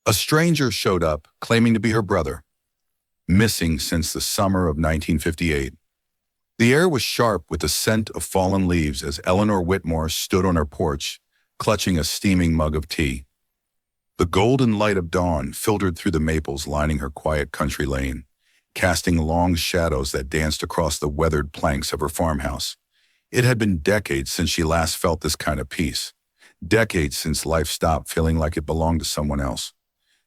A stranger showed up, claiming to be her brother, missing since the summer of 1958. The air was sharp with the scent of fallen leaves as Eleanor Whitmore stood on her porch, clutching a steaming mug of tea. The golden light of dawn filtered through the maples lining her quiet country lane, casting long shadows that danced across the weathered planks of her farmhouse. It had been decades since she last felt this kind of peace. Decades since life stopped feeling like it belonged to someone else.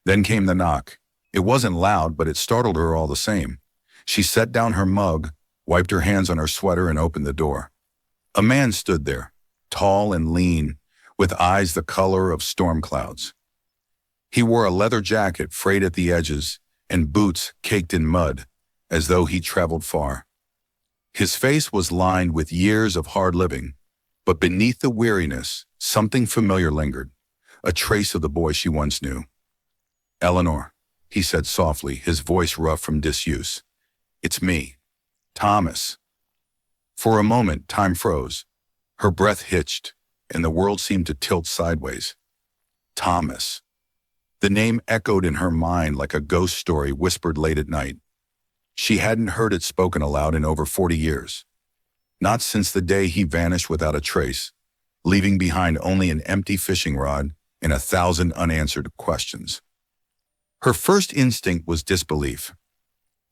Then came the knock. It wasn't loud, but it startled her all the same. She set down her mug, wiped her hands on her sweater, and opened the door. A man stood there, tall and lean, with eyes the color of storm clouds. He wore a leather jacket frayed at the edges and boots caked in mud, as though he traveled far. His face was lined with years of hard living, but beneath the weariness, something familiar lingered, a trace of the boy she once knew. "Eleanor," he said softly, his voice rough from disuse. "It's me, Thomas." For a moment, time froze. Her breath hitched, and the world seemed to tilt sideways. Thomas. The name echoed in her mind like a ghost story whispered late at night. She hadn't heard it spoken aloud in over 40 years. Not since the day he vanished without a trace, leaving behind only an empty fishing rod and 1,000 unanswered questions. Her first instinct was disbelief.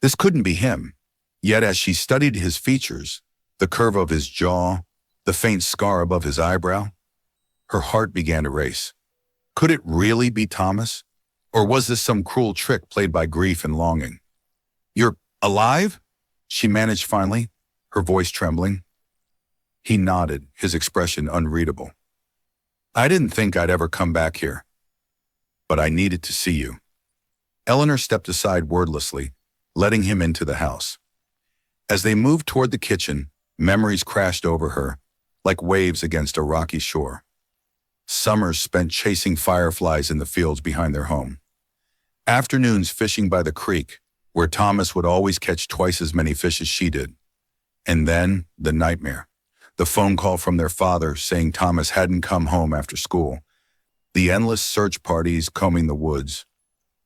This couldn't be him. Yet as she studied his features, the curve of his jaw, the faint scar above his eyebrow, her heart began to race. Could it really be Thomas? Or was this some cruel trick played by grief and longing? "You're alive?" she managed finally, her voice trembling. He nodded, his expression unreadable. "I didn't think I'd ever come back here, but I needed to see you." Eleanor stepped aside wordlessly, letting him into the house. As they moved toward the kitchen, memories crashed over her, like waves against a rocky shore. Summers spent chasing fireflies in the fields behind their home. Afternoons fishing by the creek, where Thomas would always catch twice as many fish as she did. And then, the nightmare. The phone call from their father saying Thomas hadn't come home after school. The endless search parties combing the woods.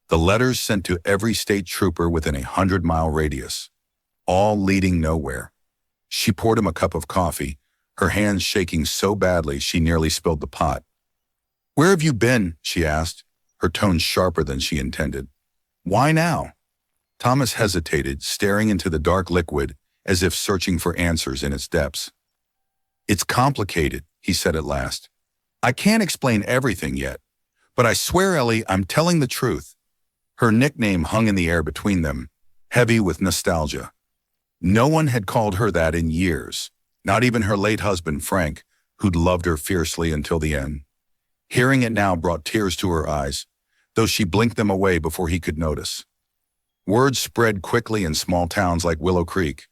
The letters sent to every state trooper within a 100-mile radius, all leading nowhere. She poured him a cup of coffee, her hands shaking so badly she nearly spilled the pot. "Where have you been?" she asked, her tone sharper than she intended. "Why now?" Thomas hesitated, staring into the dark liquid as if searching for answers in its depths. "It's complicated," he said at last. "I can't explain everything yet, but I swear, Ellie, I'm telling the truth." Her nickname hung in the air between them, heavy with nostalgia. No one had called her that in years, not even her late husband, Frank, who'd loved her fiercely until the end. Hearing it now brought tears to her eyes, though she blinked them away before he could notice. Word spread quickly in small towns like Willow Creek.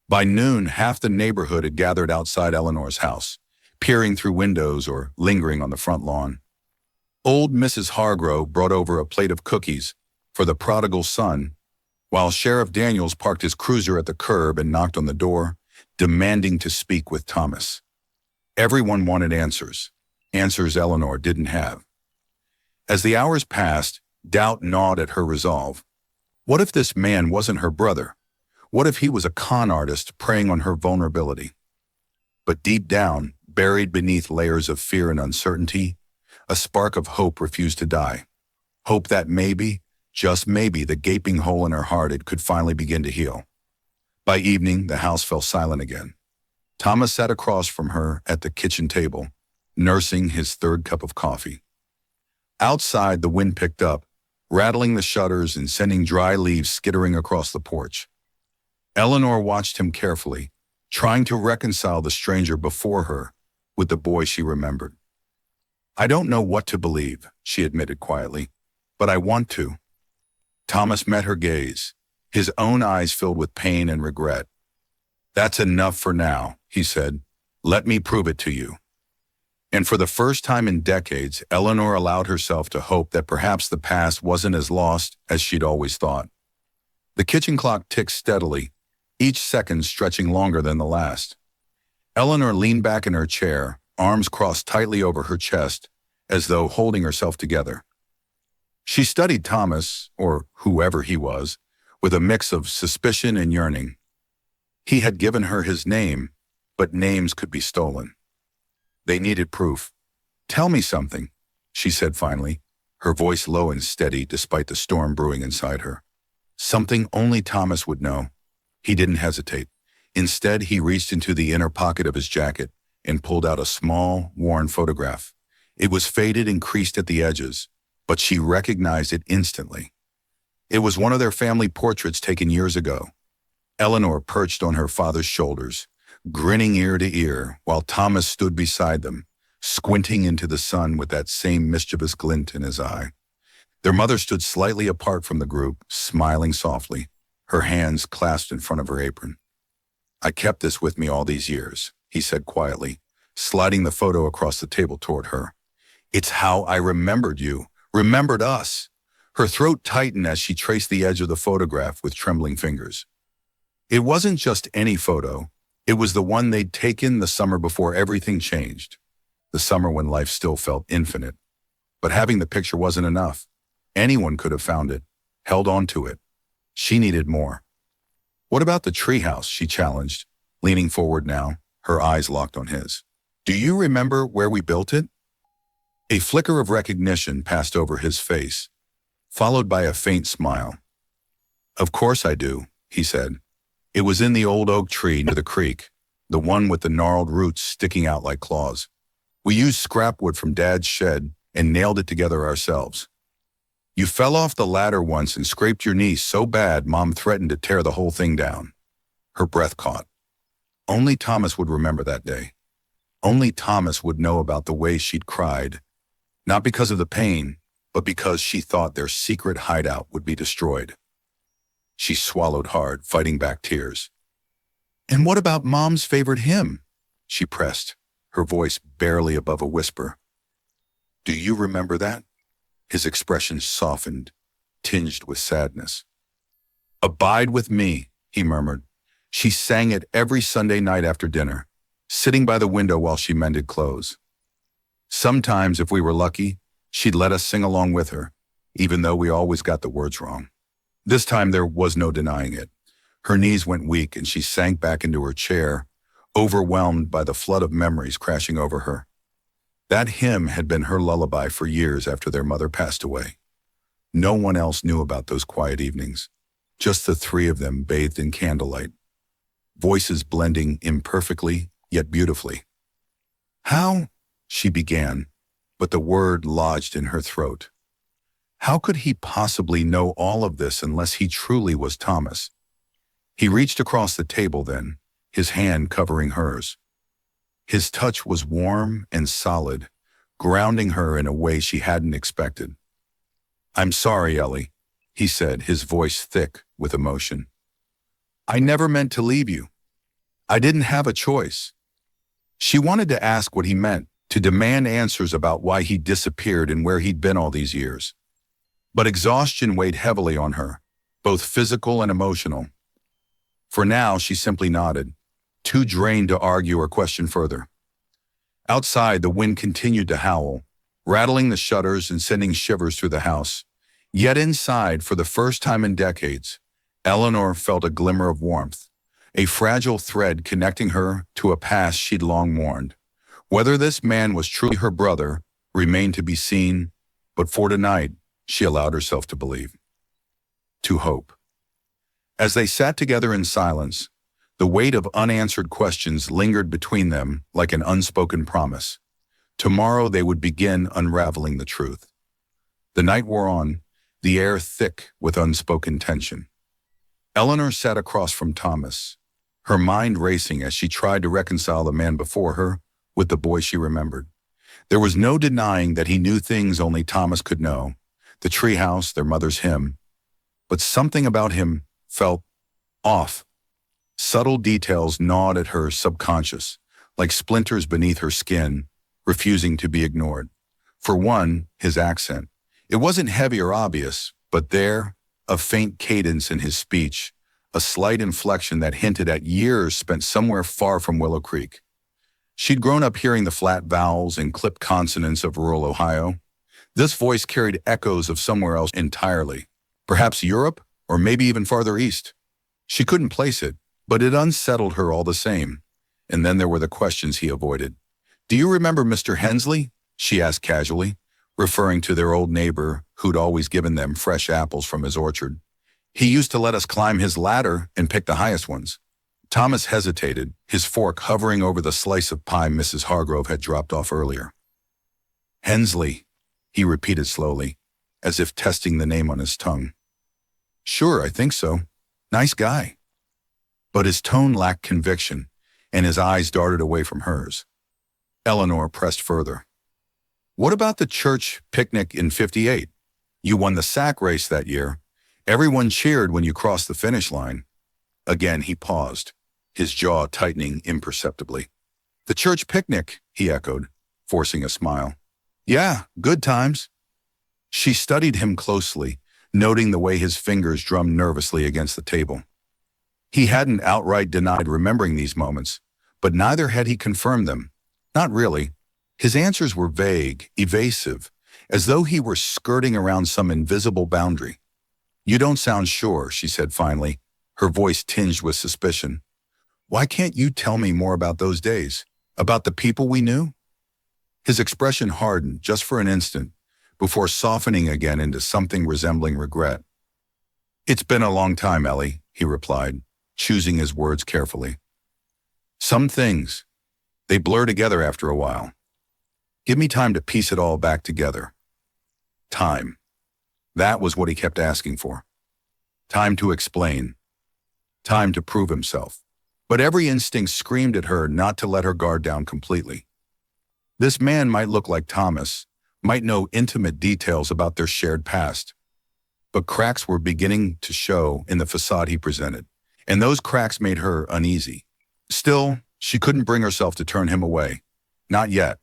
By noon, half the neighborhood had gathered outside Eleanor's house, peering through windows or lingering on the front lawn. Old Mrs. Hargrove brought over a plate of cookies for the prodigal son, while Sheriff Daniels parked his cruiser at the curb and knocked on the door, demanding to speak with Thomas. Everyone wanted answers Eleanor didn't have. As the hours passed, doubt gnawed at her resolve. What if this man wasn't her brother? What if he was a con artist preying on her vulnerability? But deep down, buried beneath layers of fear and uncertainty, a spark of hope refused to die. Hope that maybe, just maybe, the gaping hole in her heart could finally begin to heal. By evening, the house fell silent again. Thomas sat across from her at the kitchen table, nursing his third cup of coffee. Outside, the wind picked up, rattling the shutters and sending dry leaves skittering across the porch. Eleanor watched him carefully, trying to reconcile the stranger before her with the boy she remembered. "I don't know what to believe," she admitted quietly, "but I want to." Thomas met her gaze, his own eyes filled with pain and regret. "That's enough for now," he said. "Let me prove it to you." And for the first time in decades, Eleanor allowed herself to hope that perhaps the past wasn't as lost as she'd always thought. The kitchen clock ticked steadily, each second stretching longer than the last. Eleanor leaned back in her chair, arms crossed tightly over her chest, as though holding herself together. She studied Thomas, or whoever he was, with a mix of suspicion and yearning. He had given her his name, but names could be stolen. They needed proof. "Tell me something," she said finally, her voice low and steady despite the storm brewing inside her. Something only Thomas would know. He didn't hesitate. Instead, he reached into the inner pocket of his jacket and pulled out a small, worn photograph. It was faded and creased at the edges, but she recognized it instantly. It was one of their family portraits taken years ago. Eleanor perched on her father's shoulders, grinning ear to ear, while Thomas stood beside them, squinting into the sun with that same mischievous glint in his eye. Their mother stood slightly apart from the group, smiling softly, her hands clasped in front of her apron. "I kept this with me all these years," he said quietly, sliding the photo across the table toward her. "It's how I remembered you, remembered us." Her throat tightened as she traced the edge of the photograph with trembling fingers. It wasn't just any photo. It was the one they'd taken the summer before everything changed. The summer when life still felt infinite. But having the picture wasn't enough. Anyone could have found it, held on to it. She needed more. "What about the treehouse?" she challenged, leaning forward now, her eyes locked on his. "Do you remember where we built it?" A flicker of recognition passed over his face, followed by a faint smile. "Of course I do," he said. "It was in the old oak tree near the creek, the one with the gnarled roots sticking out like claws. We used scrap wood from Dad's shed and nailed it together ourselves. You fell off the ladder once and scraped your knee so bad Mom threatened to tear the whole thing down." Her breath caught. Only Thomas would remember that day. Only Thomas would know about the way she'd cried, not because of the pain, but because she thought their secret hideout would be destroyed. She swallowed hard, fighting back tears. "And what about Mom's favorite hymn?" she pressed, her voice barely above a whisper. "Do you remember that?" His expression softened, tinged with sadness. "Abide with me," he murmured. She sang it every Sunday night after dinner, sitting by the window while she mended clothes. Sometimes, if we were lucky, she'd let us sing along with her, even though we always got the words wrong. This time there was no denying it. Her knees went weak and she sank back into her chair, overwhelmed by the flood of memories crashing over her. That hymn had been her lullaby for years after their mother passed away. No one else knew about those quiet evenings, just the three of them bathed in candlelight, voices blending imperfectly yet beautifully. "How?" she began, but the word lodged in her throat. How could he possibly know all of this unless he truly was Thomas? He reached across the table then, his hand covering hers. His touch was warm and solid, grounding her in a way she hadn't expected. "I'm sorry, Ellie," he said, his voice thick with emotion. "I never meant to leave you. I didn't have a choice." She wanted to ask what he meant, to demand answers about why he disappeared and where he'd been all these years. But exhaustion weighed heavily on her, both physical and emotional. For now, she simply nodded, too drained to argue or question further. Outside, the wind continued to howl, rattling the shutters and sending shivers through the house. Yet inside, for the first time in decades, Eleanor felt a glimmer of warmth, a fragile thread connecting her to a past she'd long mourned. Whether this man was truly her brother remained to be seen, but for tonight, she allowed herself to believe, to hope. As they sat together in silence, the weight of unanswered questions lingered between them like an unspoken promise. Tomorrow they would begin unraveling the truth. The night wore on, the air thick with unspoken tension. Eleanor sat across from Thomas, her mind racing as she tried to reconcile the man before her with the boy she remembered. There was no denying that he knew things only Thomas could know, the treehouse, their mother's hymn. But something about him felt off. Subtle details gnawed at her subconscious, like splinters beneath her skin, refusing to be ignored. For one, his accent. It wasn't heavy or obvious, but there, a faint cadence in his speech, a slight inflection that hinted at years spent somewhere far from Willow Creek. She'd grown up hearing the flat vowels and clipped consonants of rural Ohio. This voice carried echoes of somewhere else entirely. Perhaps Europe, or maybe even farther east. She couldn't place it, but it unsettled her all the same. And then there were the questions he avoided. "Do you remember Mr. Hensley?" she asked casually, referring to their old neighbor who'd always given them fresh apples from his orchard. "He used to let us climb his ladder and pick the highest ones." Thomas hesitated, his fork hovering over the slice of pie Mrs. Hargrove had dropped off earlier. "Hensley," he repeated slowly, as if testing the name on his tongue. "Sure, I think so. Nice guy." But his tone lacked conviction, and his eyes darted away from hers. Eleanor pressed further. "What about the church picnic in '58? You won the sack race that year. Everyone cheered when you crossed the finish line." Again he paused, his jaw tightening imperceptibly. "The church picnic," he echoed, forcing a smile. "Yeah, good times." She studied him closely, noting the way his fingers drummed nervously against the table. He hadn't outright denied remembering these moments, but neither had he confirmed them. Not really. His answers were vague, evasive, as though he were skirting around some invisible boundary. "You don't sound sure," she said finally, her voice tinged with suspicion. "Why can't you tell me more about those days? About the people we knew?" His expression hardened just for an instant, before softening again into something resembling regret. "It's been a long time, Ellie," he replied, choosing his words carefully. "Some things, they blur together after a while. Give me time to piece it all back together." Time. That was what he kept asking for. Time to explain. Time to prove himself. But every instinct screamed at her not to let her guard down completely. This man might look like Thomas, might know intimate details about their shared past, but cracks were beginning to show in the facade he presented, and those cracks made her uneasy. Still, she couldn't bring herself to turn him away. Not yet.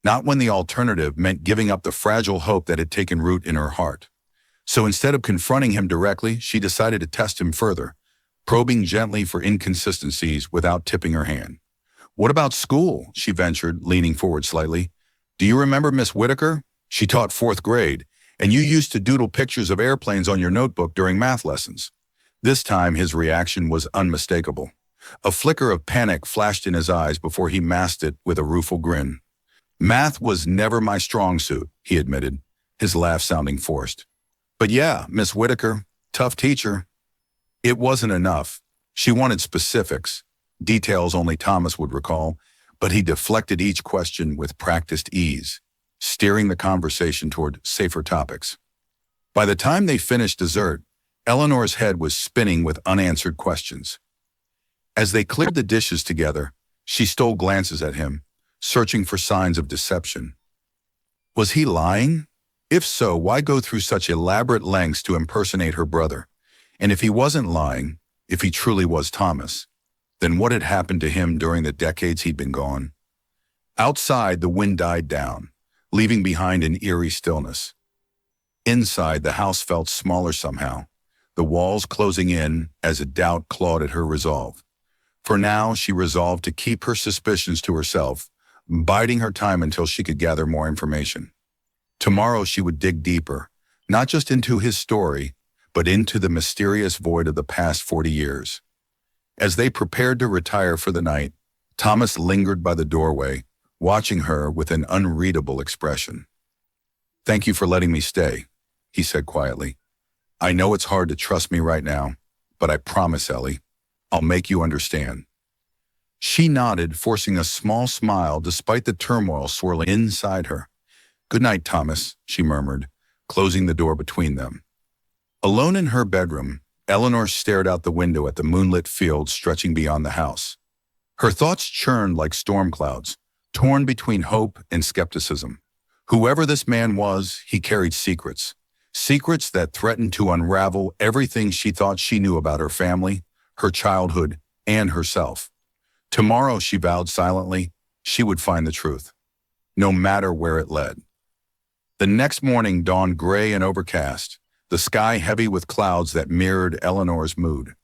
Not when the alternative meant giving up the fragile hope that had taken root in her heart. So instead of confronting him directly, she decided to test him further, probing gently for inconsistencies without tipping her hand. "What about school?" she ventured, leaning forward slightly. "Do you remember Miss Whitaker? She taught 4th grade, and you used to doodle pictures of airplanes on your notebook during math lessons." This time his reaction was unmistakable. A flicker of panic flashed in his eyes before he masked it with a rueful grin. "Math was never my strong suit," he admitted, his laugh sounding forced. "But yeah, Miss Whitaker, tough teacher." It wasn't enough. She wanted specifics, details only Thomas would recall, but he deflected each question with practiced ease, steering the conversation toward safer topics. By the time they finished dessert, Eleanor's head was spinning with unanswered questions. As they cleared the dishes together, she stole glances at him, searching for signs of deception. Was he lying? If so, why go through such elaborate lengths to impersonate her brother? And if he wasn't lying, if he truly was Thomas, then what had happened to him during the decades he'd been gone? Outside, the wind died down, leaving behind an eerie stillness. Inside, the house felt smaller somehow, the walls closing in as a doubt clawed at her resolve. For now, she resolved to keep her suspicions to herself, biding her time until she could gather more information. Tomorrow she would dig deeper, not just into his story, but into the mysterious void of the past 40 years. As they prepared to retire for the night, Thomas lingered by the doorway, watching her with an unreadable expression. "Thank you for letting me stay," he said quietly. "I know it's hard to trust me right now, but I promise, Ellie, I'll make you understand." She nodded, forcing a small smile despite the turmoil swirling inside her. "Good night, Thomas," she murmured, closing the door between them. Alone in her bedroom, Eleanor stared out the window at the moonlit field stretching beyond the house. Her thoughts churned like storm clouds, torn between hope and skepticism. Whoever this man was, he carried secrets. Secrets that threatened to unravel everything she thought she knew about her family, her childhood, and herself. Tomorrow, she vowed silently, she would find the truth, no matter where it led. The next morning dawned gray and overcast, the sky heavy with clouds that mirrored Eleanor's mood.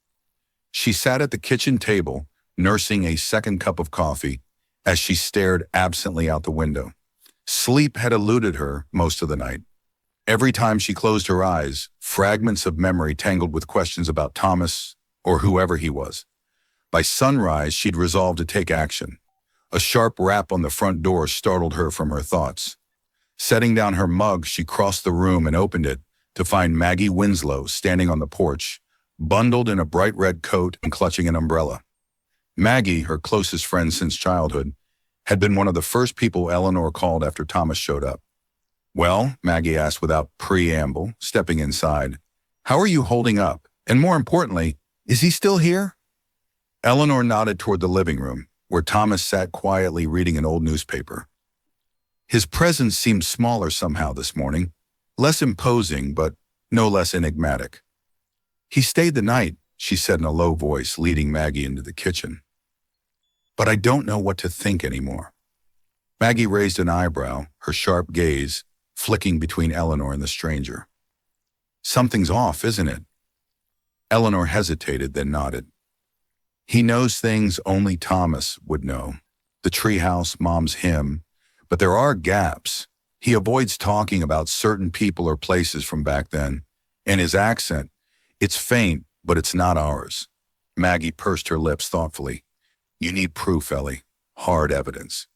She sat at the kitchen table, nursing a second cup of coffee, as she stared absently out the window. Sleep had eluded her most of the night. Every time she closed her eyes, fragments of memory tangled with questions about Thomas or whoever he was. By sunrise, she'd resolved to take action. A sharp rap on the front door startled her from her thoughts. Setting down her mug, she crossed the room and opened it to find Maggie Winslow standing on the porch, bundled in a bright red coat and clutching an umbrella. Maggie, her closest friend since childhood, had been one of the first people Eleanor called after Thomas showed up. "Well," Maggie asked without preamble, stepping inside, "how are you holding up? And more importantly, is he still here?" Eleanor nodded toward the living room, where Thomas sat quietly reading an old newspaper. His presence seemed smaller somehow this morning, less imposing, but no less enigmatic. "He stayed the night," she said in a low voice, leading Maggie into the kitchen. "But I don't know what to think anymore." Maggie raised an eyebrow, her sharp gaze flicking between Eleanor and the stranger. "Something's off, isn't it?" Eleanor hesitated, then nodded. "He knows things only Thomas would know. The treehouse, Mom's hymn. But there are gaps. He avoids talking about certain people or places from back then. And his accent, it's faint, but it's not ours." Maggie pursed her lips thoughtfully. "You need proof, Ellie. Hard evidence.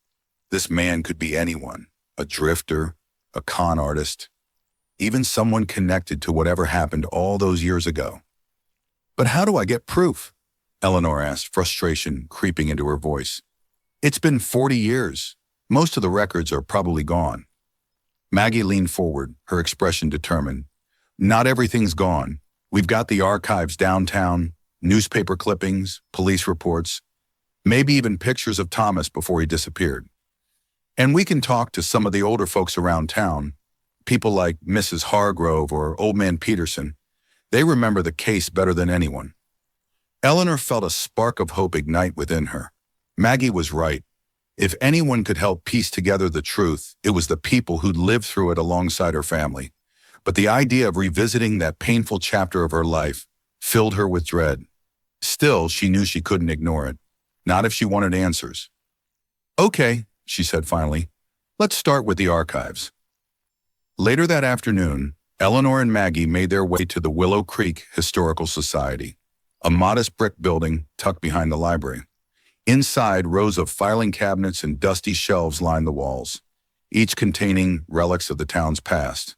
This man could be anyone. A drifter, a con artist, even someone connected to whatever happened all those years ago." "But how do I get proof?" Eleanor asked, frustration creeping into her voice. "It's been 40 years. Most of the records are probably gone." Maggie leaned forward, her expression determined. "Not everything's gone. We've got the archives downtown, newspaper clippings, police reports, maybe even pictures of Thomas before he disappeared. And we can talk to some of the older folks around town, people like Mrs. Hargrove or Old Man Peterson. They remember the case better than anyone." Eleanor felt a spark of hope ignite within her. Maggie was right. If anyone could help piece together the truth, it was the people who'd lived through it alongside her family. But the idea of revisiting that painful chapter of her life filled her with dread. Still, she knew she couldn't ignore it, not if she wanted answers. "Okay," she said finally, "let's start with the archives." Later that afternoon, Eleanor and Maggie made their way to the Willow Creek Historical Society, a modest brick building tucked behind the library. Inside, rows of filing cabinets and dusty shelves lined the walls, each containing relics of the town's past.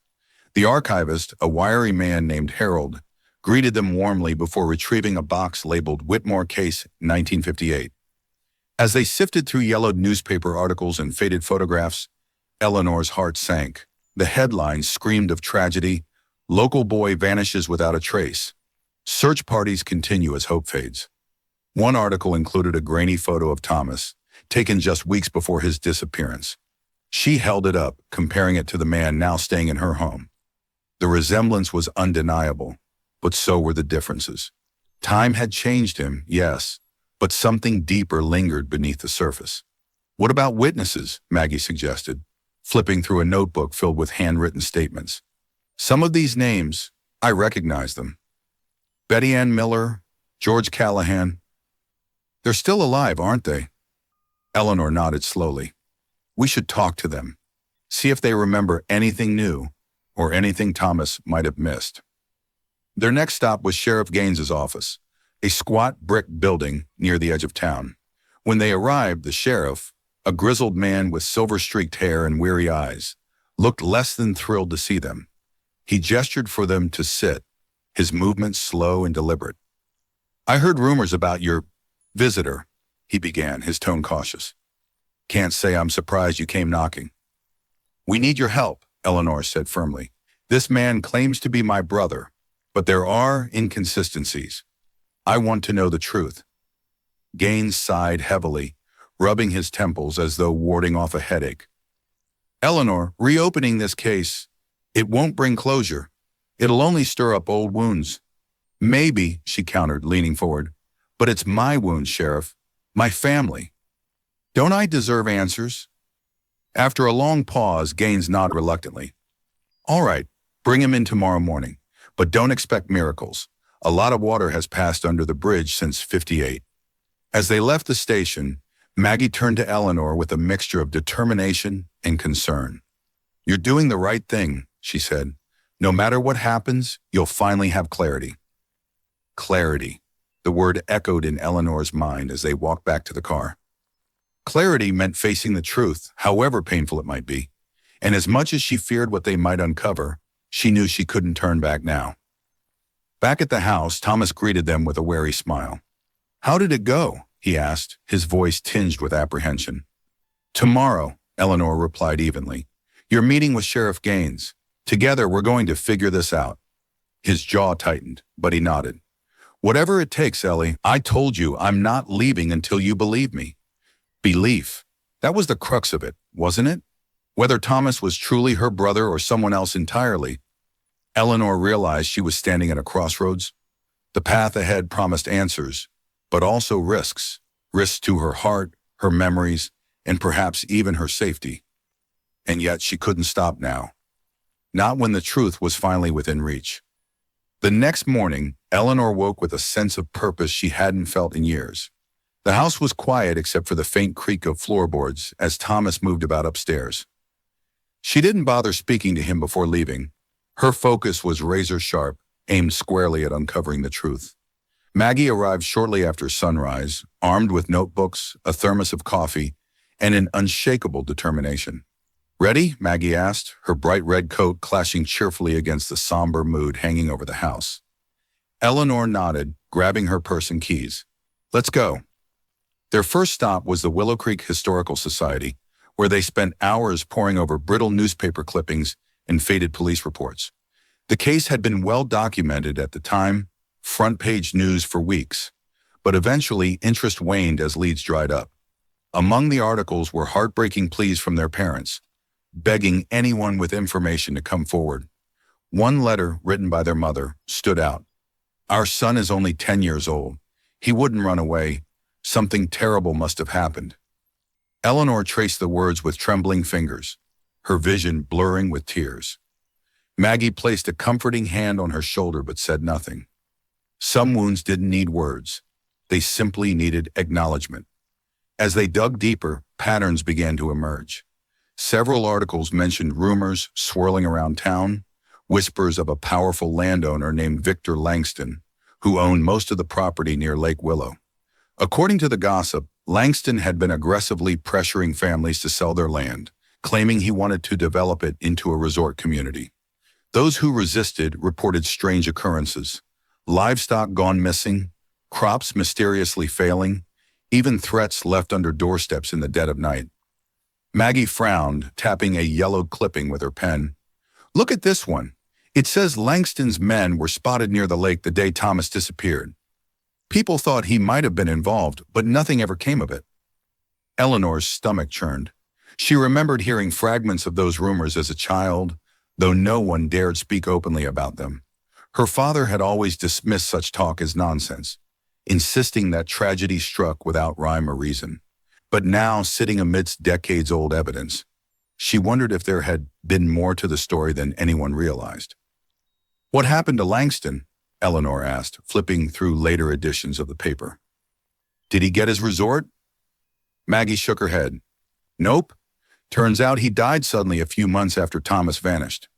The archivist, a wiry man named Harold, greeted them warmly before retrieving a box labeled Whitmore Case 1958. As they sifted through yellowed newspaper articles and faded photographs, Eleanor's heart sank. The headlines screamed of tragedy. "Local boy vanishes without a trace. Search parties continue as hope fades." One article included a grainy photo of Thomas, taken just weeks before his disappearance. She held it up, comparing it to the man now staying in her home. The resemblance was undeniable, but so were the differences. Time had changed him, yes, but something deeper lingered beneath the surface. "What about witnesses?" Maggie suggested, flipping through a notebook filled with handwritten statements. "Some of these names, I recognize them. Betty Ann Miller, George Callahan. They're still alive, aren't they?" Eleanor nodded slowly. "We should talk to them, see if they remember anything new or anything Thomas might have missed." Their next stop was Sheriff Gaines's office, a squat brick building near the edge of town. When they arrived, the sheriff, a grizzled man with silver-streaked hair and weary eyes, looked less than thrilled to see them. He gestured for them to sit, his movements slow and deliberate. "I heard rumors about your visitor," he began, his tone cautious. "Can't say I'm surprised you came knocking." "We need your help," Eleanor said firmly. "This man claims to be my brother, but there are inconsistencies. I want to know the truth." Gaines sighed heavily, rubbing his temples as though warding off a headache. "Eleanor, reopening this case, it won't bring closure. It'll only stir up old wounds." "Maybe," she countered, leaning forward, "but it's my wounds, Sheriff. My family. Don't I deserve answers?" After a long pause, Gaines nodded reluctantly. "All right, bring him in tomorrow morning, but don't expect miracles. A lot of water has passed under the bridge since '58. As they left the station, Maggie turned to Eleanor with a mixture of determination and concern. "You're doing the right thing," she said. "No matter what happens, you'll finally have clarity." Clarity. The word echoed in Eleanor's mind as they walked back to the car. Clarity meant facing the truth, however painful it might be. And as much as she feared what they might uncover, she knew she couldn't turn back now. Back at the house, Thomas greeted them with a wary smile. "How did it go?" he asked, his voice tinged with apprehension. "Tomorrow," Eleanor replied evenly. "You're meeting with Sheriff Gaines. Together, we're going to figure this out." His jaw tightened, but he nodded. "Whatever it takes, Ellie. I told you I'm not leaving until you believe me." Belief. That was the crux of it, wasn't it? Whether Thomas was truly her brother or someone else entirely, Eleanor realized she was standing at a crossroads. The path ahead promised answers, but also risks. Risks to her heart, her memories, and perhaps even her safety. And yet she couldn't stop now. Not when the truth was finally within reach. The next morning, Eleanor woke with a sense of purpose she hadn't felt in years. The house was quiet except for the faint creak of floorboards as Thomas moved about upstairs. She didn't bother speaking to him before leaving. Her focus was razor sharp, aimed squarely at uncovering the truth. Maggie arrived shortly after sunrise, armed with notebooks, a thermos of coffee, and an unshakable determination. "Ready?" Maggie asked, her bright red coat clashing cheerfully against the somber mood hanging over the house. Eleanor nodded, grabbing her purse and keys. "Let's go." Their first stop was the Willow Creek Historical Society, where they spent hours poring over brittle newspaper clippings and faded police reports. The case had been well documented at the time, front-page news for weeks, but eventually interest waned as leads dried up. Among the articles were heartbreaking pleas from their parents, begging anyone with information to come forward. One letter, written by their mother, stood out. "Our son is only 10 years old. He wouldn't run away. Something terrible must have happened." Eleanor traced the words with trembling fingers, her vision blurring with tears. Maggie placed a comforting hand on her shoulder but said nothing. Some wounds didn't need words. They simply needed acknowledgement. As they dug deeper, patterns began to emerge. Several articles mentioned rumors swirling around town, whispers of a powerful landowner named Victor Langston, who owned most of the property near Lake Willow. According to the gossip, Langston had been aggressively pressuring families to sell their land, claiming he wanted to develop it into a resort community. Those who resisted reported strange occurrences: livestock gone missing, crops mysteriously failing, even threats left under doorsteps in the dead of night. Maggie frowned, tapping a yellowed clipping with her pen. "Look at this one. It says Langston's men were spotted near the lake the day Thomas disappeared. People thought he might have been involved, but nothing ever came of it." Eleanor's stomach churned. She remembered hearing fragments of those rumors as a child, though no one dared speak openly about them. Her father had always dismissed such talk as nonsense, insisting that tragedy struck without rhyme or reason. But now, sitting amidst decades-old evidence, she wondered if there had been more to the story than anyone realized. "What happened to Langston?" Eleanor asked, flipping through later editions of the paper. "Did he get his resort?" Maggie shook her head. "Nope. Turns out he died suddenly a few months after Thomas vanished.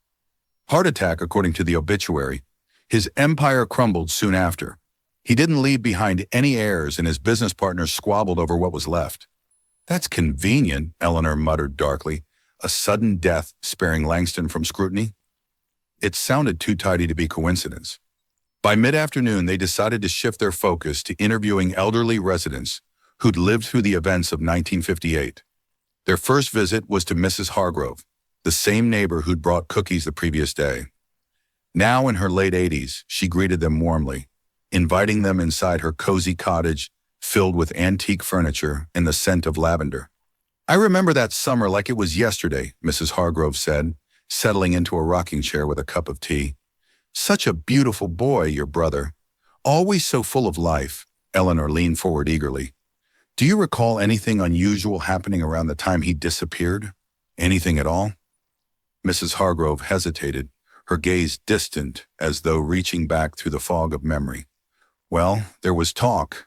Heart attack, according to the obituary. His empire crumbled soon after. He didn't leave behind any heirs, and his business partners squabbled over what was left." "That's convenient," Eleanor muttered darkly. "A sudden death sparing Langston from scrutiny?" It sounded too tidy to be coincidence. By mid-afternoon, they decided to shift their focus to interviewing elderly residents who'd lived through the events of 1958. Their first visit was to Mrs. Hargrove, the same neighbor who'd brought cookies the previous day. Now in her late 80s, she greeted them warmly, inviting them inside her cozy cottage filled with antique furniture and the scent of lavender. "I remember that summer like it was yesterday," Mrs. Hargrove said, settling into a rocking chair with a cup of tea. "Such a beautiful boy, your brother. Always so full of life." Eleanor leaned forward eagerly. "Do you recall anything unusual happening around the time he disappeared? Anything at all?" Mrs. Hargrove hesitated, her gaze distant as though reaching back through the fog of memory. "Well, there was talk.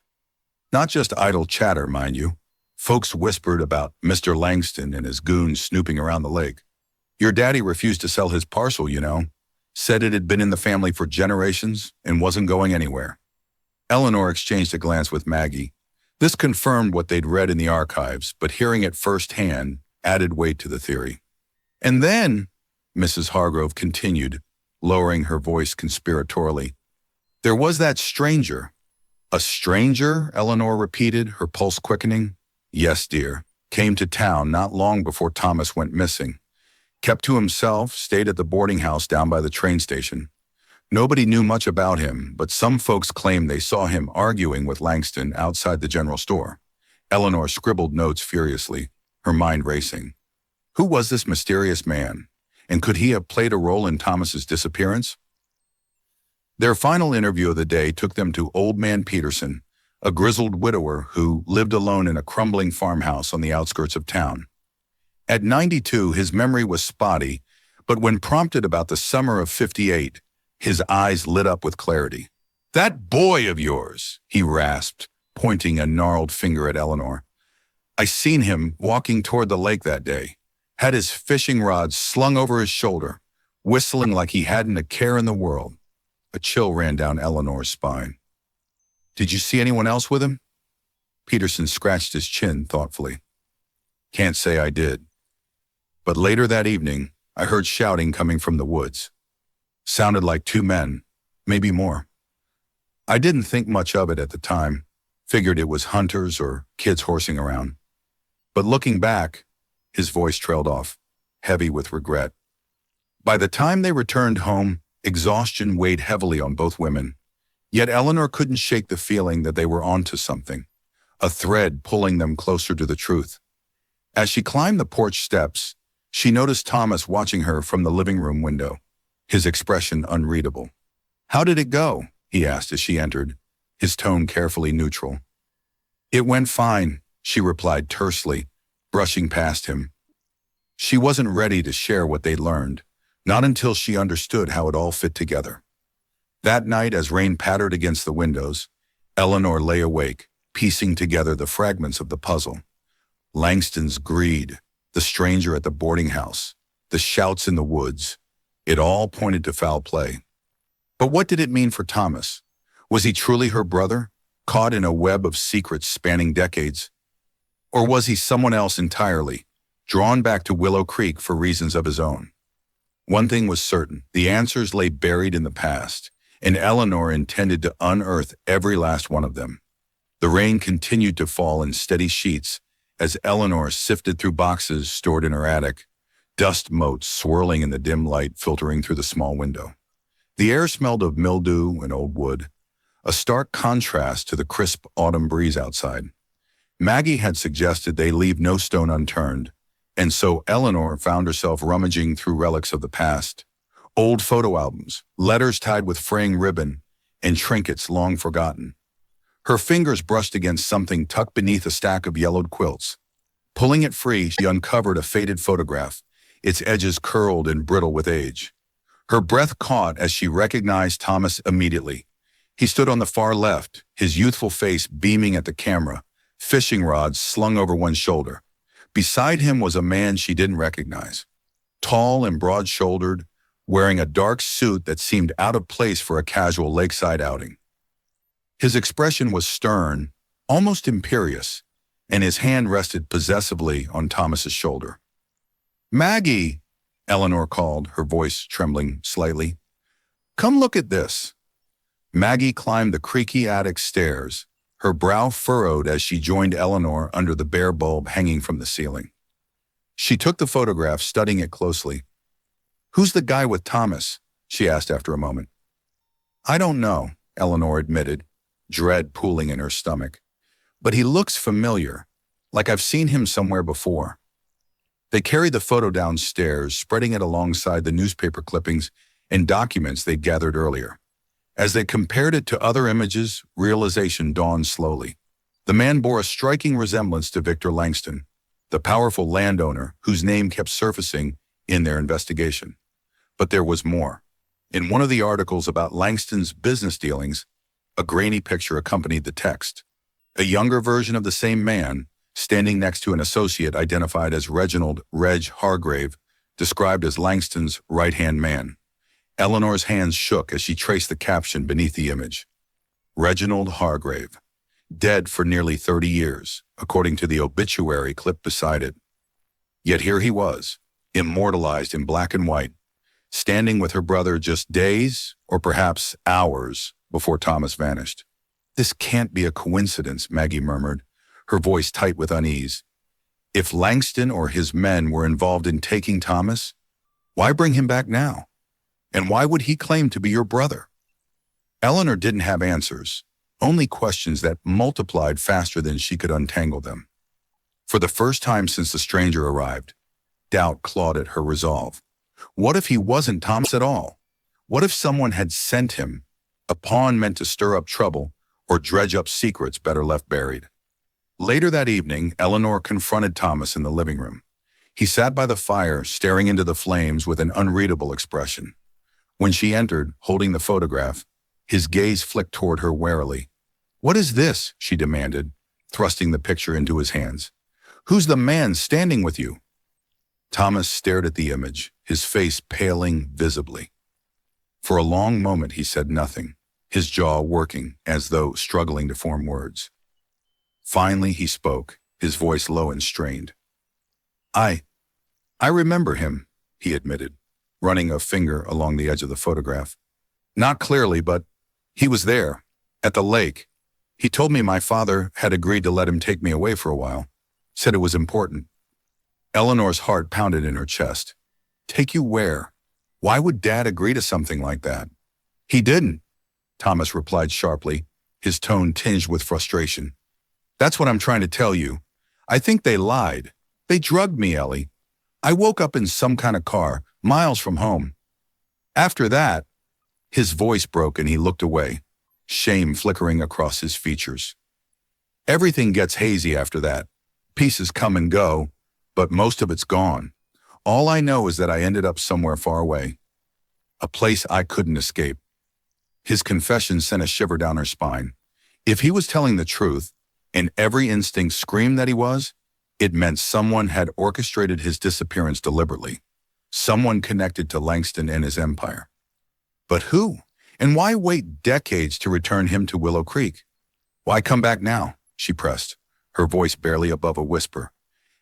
Not just idle chatter, mind you. Folks whispered about Mr. Langston and his goons snooping around the lake. Your daddy refused to sell his parcel, you know. Said it had been in the family for generations and wasn't going anywhere. Eleanor exchanged a glance with Maggie. This confirmed what they'd read in the archives, but hearing it firsthand added weight to the theory. And then, Mrs. Hargrove continued, lowering her voice conspiratorially, there was that stranger. A stranger? Eleanor repeated, her pulse quickening. Yes, dear. Came to town not long before Thomas went missing. Kept to himself, stayed at the boarding house down by the train station. Nobody knew much about him, but some folks claimed they saw him arguing with Langston outside the general store. Eleanor scribbled notes furiously, her mind racing. Who was this mysterious man? And could he have played a role in Thomas's disappearance? Their final interview of the day took them to Old Man Peterson, a grizzled widower who lived alone in a crumbling farmhouse on the outskirts of town. At 92, his memory was spotty, but when prompted about the summer of '58, his eyes lit up with clarity. That boy of yours, he rasped, pointing a gnarled finger at Eleanor. I seen him walking toward the lake that day, had his fishing rod slung over his shoulder, whistling like he hadn't a care in the world. A chill ran down Eleanor's spine. Did you see anyone else with him? Peterson scratched his chin thoughtfully. Can't say I did. But later that evening, I heard shouting coming from the woods. Sounded like 2 men, maybe more. I didn't think much of it at the time, figured it was hunters or kids horsing around. But looking back, his voice trailed off, heavy with regret. By the time they returned home, exhaustion weighed heavily on both women. Yet Eleanor couldn't shake the feeling that they were onto something, a thread pulling them closer to the truth. As she climbed the porch steps, she noticed Thomas watching her from the living room window, his expression unreadable. How did it go? He asked as she entered, his tone carefully neutral. It went fine, she replied tersely, brushing past him. She wasn't ready to share what they'd learned, not until she understood how it all fit together. That night, as rain pattered against the windows, Eleanor lay awake, piecing together the fragments of the puzzle. Langston's greed, the stranger at the boarding house, the shouts in the woods, it all pointed to foul play. But what did it mean for Thomas? Was he truly her brother, caught in a web of secrets spanning decades? Or was he someone else entirely, drawn back to Willow Creek for reasons of his own? One thing was certain, the answers lay buried in the past, and Eleanor intended to unearth every last one of them. The rain continued to fall in steady sheets as Eleanor sifted through boxes stored in her attic, dust motes swirling in the dim light filtering through the small window. The air smelled of mildew and old wood, a stark contrast to the crisp autumn breeze outside. Maggie had suggested they leave no stone unturned, and so Eleanor found herself rummaging through relics of the past, old photo albums, letters tied with fraying ribbon, and trinkets long forgotten. Her fingers brushed against something tucked beneath a stack of yellowed quilts. Pulling it free, she uncovered a faded photograph, its edges curled and brittle with age. Her breath caught as she recognized Thomas immediately. He stood on the far left, his youthful face beaming at the camera, fishing rods slung over one shoulder. Beside him was a man she didn't recognize. Tall and broad-shouldered, wearing a dark suit that seemed out of place for a casual lakeside outing. His expression was stern, almost imperious, and his hand rested possessively on Thomas's shoulder. Maggie, Eleanor called, her voice trembling slightly. Come look at this. Maggie climbed the creaky attic stairs, her brow furrowed as she joined Eleanor under the bare bulb hanging from the ceiling. She took the photograph, studying it closely. Who's the guy with Thomas? She asked after a moment. I don't know, Eleanor admitted, dread pooling in her stomach. But he looks familiar, like I've seen him somewhere before. They carried the photo downstairs, spreading it alongside the newspaper clippings and documents they'd gathered earlier. As they compared it to other images, realization dawned slowly. The man bore a striking resemblance to Victor Langston, the powerful landowner whose name kept surfacing in their investigation. But there was more. In one of the articles about Langston's business dealings, a grainy picture accompanied the text. A younger version of the same man, standing next to an associate identified as Reginald Reg Hargrave, described as Langston's right-hand man. Eleanor's hands shook as she traced the caption beneath the image. Reginald Hargrave, dead for nearly 30 years, according to the obituary clipped beside it. Yet here he was, immortalized in black and white, standing with her brother just days, or perhaps hours, before Thomas vanished. "This can't be a coincidence," Maggie murmured, her voice tight with unease. "If Langston or his men were involved in taking Thomas, why bring him back now? And why would he claim to be your brother?" Eleanor didn't have answers, only questions that multiplied faster than she could untangle them. For the first time since the stranger arrived, doubt clawed at her resolve. What if he wasn't Thomas at all? What if someone had sent him, a pawn meant to stir up trouble or dredge up secrets better left buried? Later that evening, Eleanor confronted Thomas in the living room. He sat by the fire, staring into the flames with an unreadable expression. When she entered, holding the photograph, his gaze flicked toward her warily. "What is this?" she demanded, thrusting the picture into his hands. "Who's the man standing with you?" Thomas stared at the image, his face paling visibly. For a long moment he said nothing, his jaw working as though struggling to form words. Finally he spoke, his voice low and strained. I remember him," he admitted, running a finger along the edge of the photograph. "Not clearly, but he was there, at the lake. He told me my father had agreed to let him take me away for a while, said it was important." Eleanor's heart pounded in her chest. "Take you where? Why would Dad agree to something like that?" "He didn't," Thomas replied sharply, his tone tinged with frustration. "That's what I'm trying to tell you. I think they lied. They drugged me, Ellie. I woke up in some kind of car, miles from home. After that," his voice broke and he looked away, shame flickering across his features. "Everything gets hazy after that. Pieces come and go, but most of it's gone. All I know is that I ended up somewhere far away, a place I couldn't escape." His confession sent a shiver down her spine. If he was telling the truth, and every instinct screamed that he was, it meant someone had orchestrated his disappearance deliberately, someone connected to Langston and his empire. But who? And why wait decades to return him to Willow Creek? "Why come back now?" she pressed, her voice barely above a whisper.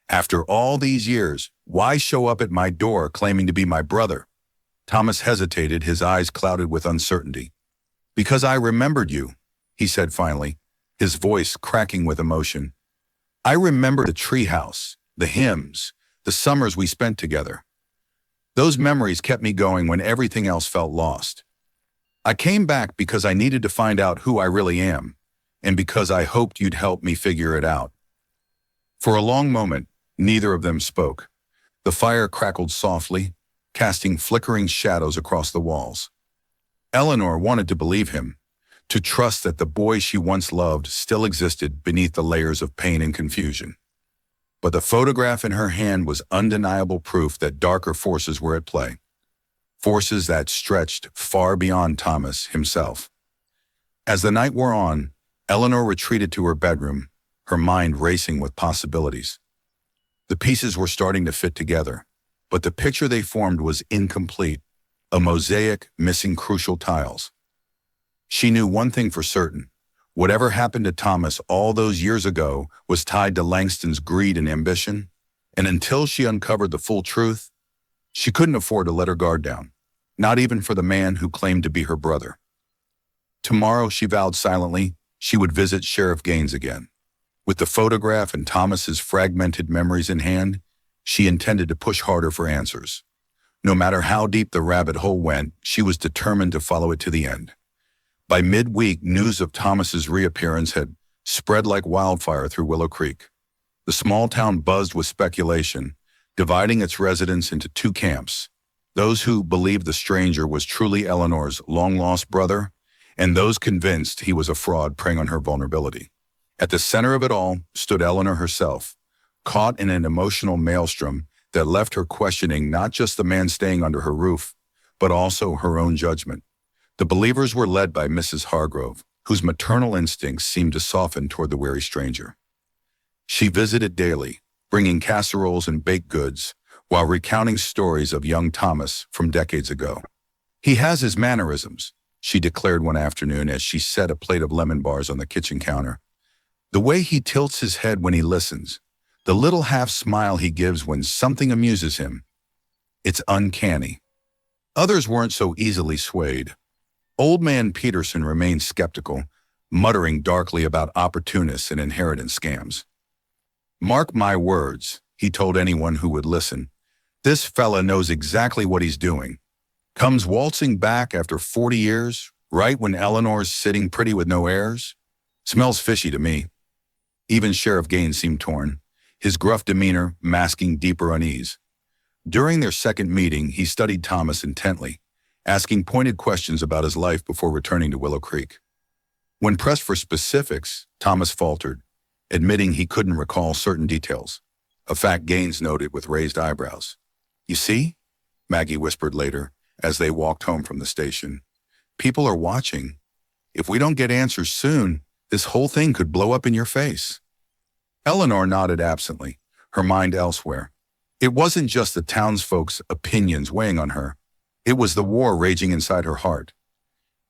"After all these years, why show up at my door claiming to be my brother?" Thomas hesitated, his eyes clouded with uncertainty. "Because I remembered you," he said finally, his voice cracking with emotion. "I remember the treehouse, the hymns, the summers we spent together. Those memories kept me going when everything else felt lost. I came back because I needed to find out who I really am, and because I hoped you'd help me figure it out." For a long moment, neither of them spoke. The fire crackled softly, casting flickering shadows across the walls. Eleanor wanted to believe him, to trust that the boy she once loved still existed beneath the layers of pain and confusion. But the photograph in her hand was undeniable proof that darker forces were at play, forces that stretched far beyond Thomas himself. As the night wore on, Eleanor retreated to her bedroom, her mind racing with possibilities. The pieces were starting to fit together, but the picture they formed was incomplete, a mosaic missing crucial tiles. She knew one thing for certain. Whatever happened to Thomas all those years ago was tied to Langston's greed and ambition, and until she uncovered the full truth, she couldn't afford to let her guard down, not even for the man who claimed to be her brother. Tomorrow, she vowed silently, she would visit Sheriff Gaines again. With the photograph and Thomas's fragmented memories in hand, she intended to push harder for answers. No matter how deep the rabbit hole went, she was determined to follow it to the end. By midweek, news of Thomas's reappearance had spread like wildfire through Willow Creek. The small town buzzed with speculation, dividing its residents into two camps: those who believed the stranger was truly Eleanor's long-lost brother, and those convinced he was a fraud preying on her vulnerability. At the center of it all stood Eleanor herself, caught in an emotional maelstrom that left her questioning not just the man staying under her roof, but also her own judgment. The believers were led by Mrs. Hargrove, whose maternal instincts seemed to soften toward the wary stranger. She visited daily, bringing casseroles and baked goods, while recounting stories of young Thomas from decades ago. "He has his mannerisms," she declared one afternoon as she set a plate of lemon bars on the kitchen counter. "The way he tilts his head when he listens, the little half-smile he gives when something amuses him. It's uncanny." Others weren't so easily swayed. Old man Peterson remained skeptical, muttering darkly about opportunists and inheritance scams. "Mark my words," he told anyone who would listen. "This fella knows exactly what he's doing. Comes waltzing back after 40 years, right when Eleanor's sitting pretty with no heirs. Smells fishy to me." Even Sheriff Gaines seemed torn, his gruff demeanor masking deeper unease. During their second meeting, he studied Thomas intently, asking pointed questions about his life before returning to Willow Creek. When pressed for specifics, Thomas faltered, admitting he couldn't recall certain details, a fact Gaines noted with raised eyebrows. "You see?" Maggie whispered later, as they walked home from the station. "People are watching. If we don't get answers soon, this whole thing could blow up in your face." Eleanor nodded absently, her mind elsewhere. It wasn't just the townsfolk's opinions weighing on her. It was the war raging inside her heart.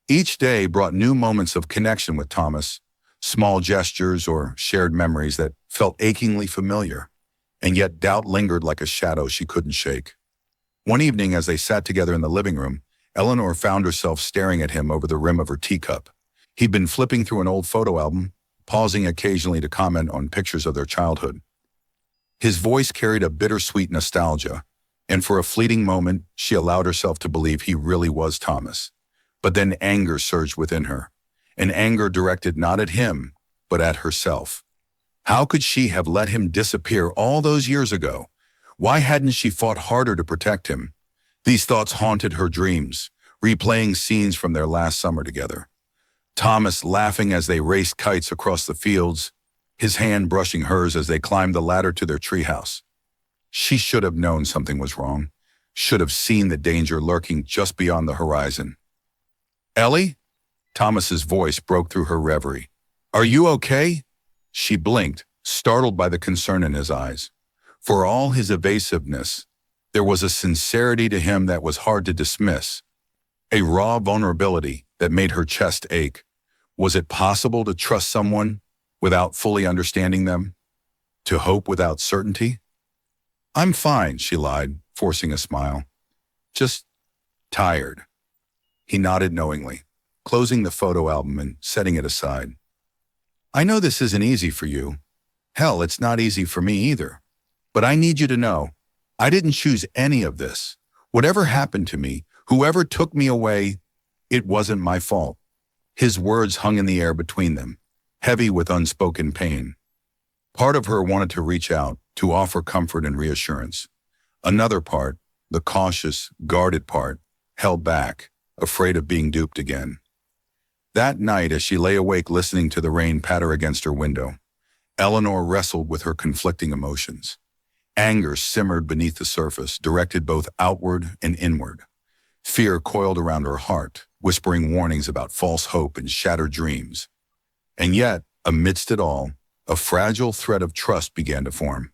Each day brought new moments of connection with Thomas, small gestures or shared memories that felt achingly familiar, and yet doubt lingered like a shadow she couldn't shake. One evening, as they sat together in the living room, Eleanor found herself staring at him over the rim of her teacup. He'd been flipping through an old photo album, pausing occasionally to comment on pictures of their childhood. His voice carried a bittersweet nostalgia, and for a fleeting moment, she allowed herself to believe he really was Thomas. But then anger surged within her, an anger directed not at him, but at herself. How could she have let him disappear all those years ago? Why hadn't she fought harder to protect him? These thoughts haunted her dreams, replaying scenes from their last summer together. Thomas laughing as they raced kites across the fields, his hand brushing hers as they climbed the ladder to their treehouse. She should have known something was wrong, should have seen the danger lurking just beyond the horizon. "Ellie?" Thomas's voice broke through her reverie. "Are you okay?" She blinked, startled by the concern in his eyes. For all his evasiveness, there was a sincerity to him that was hard to dismiss, a raw vulnerability that made her chest ache. Was it possible to trust someone without fully understanding them? To hope without certainty? "I'm fine," she lied, forcing a smile. "Just tired." He nodded knowingly, closing the photo album and setting it aside. "I know this isn't easy for you. Hell, it's not easy for me either. But I need you to know, I didn't choose any of this. Whatever happened to me, whoever took me away, it wasn't my fault." His words hung in the air between them, heavy with unspoken pain. Part of her wanted to reach out, to offer comfort and reassurance. Another part, the cautious, guarded part, held back, afraid of being duped again. That night, as she lay awake listening to the rain patter against her window, Eleanor wrestled with her conflicting emotions. Anger simmered beneath the surface, directed both outward and inward. Fear coiled around her heart, whispering warnings about false hope and shattered dreams. And yet, amidst it all, a fragile thread of trust began to form.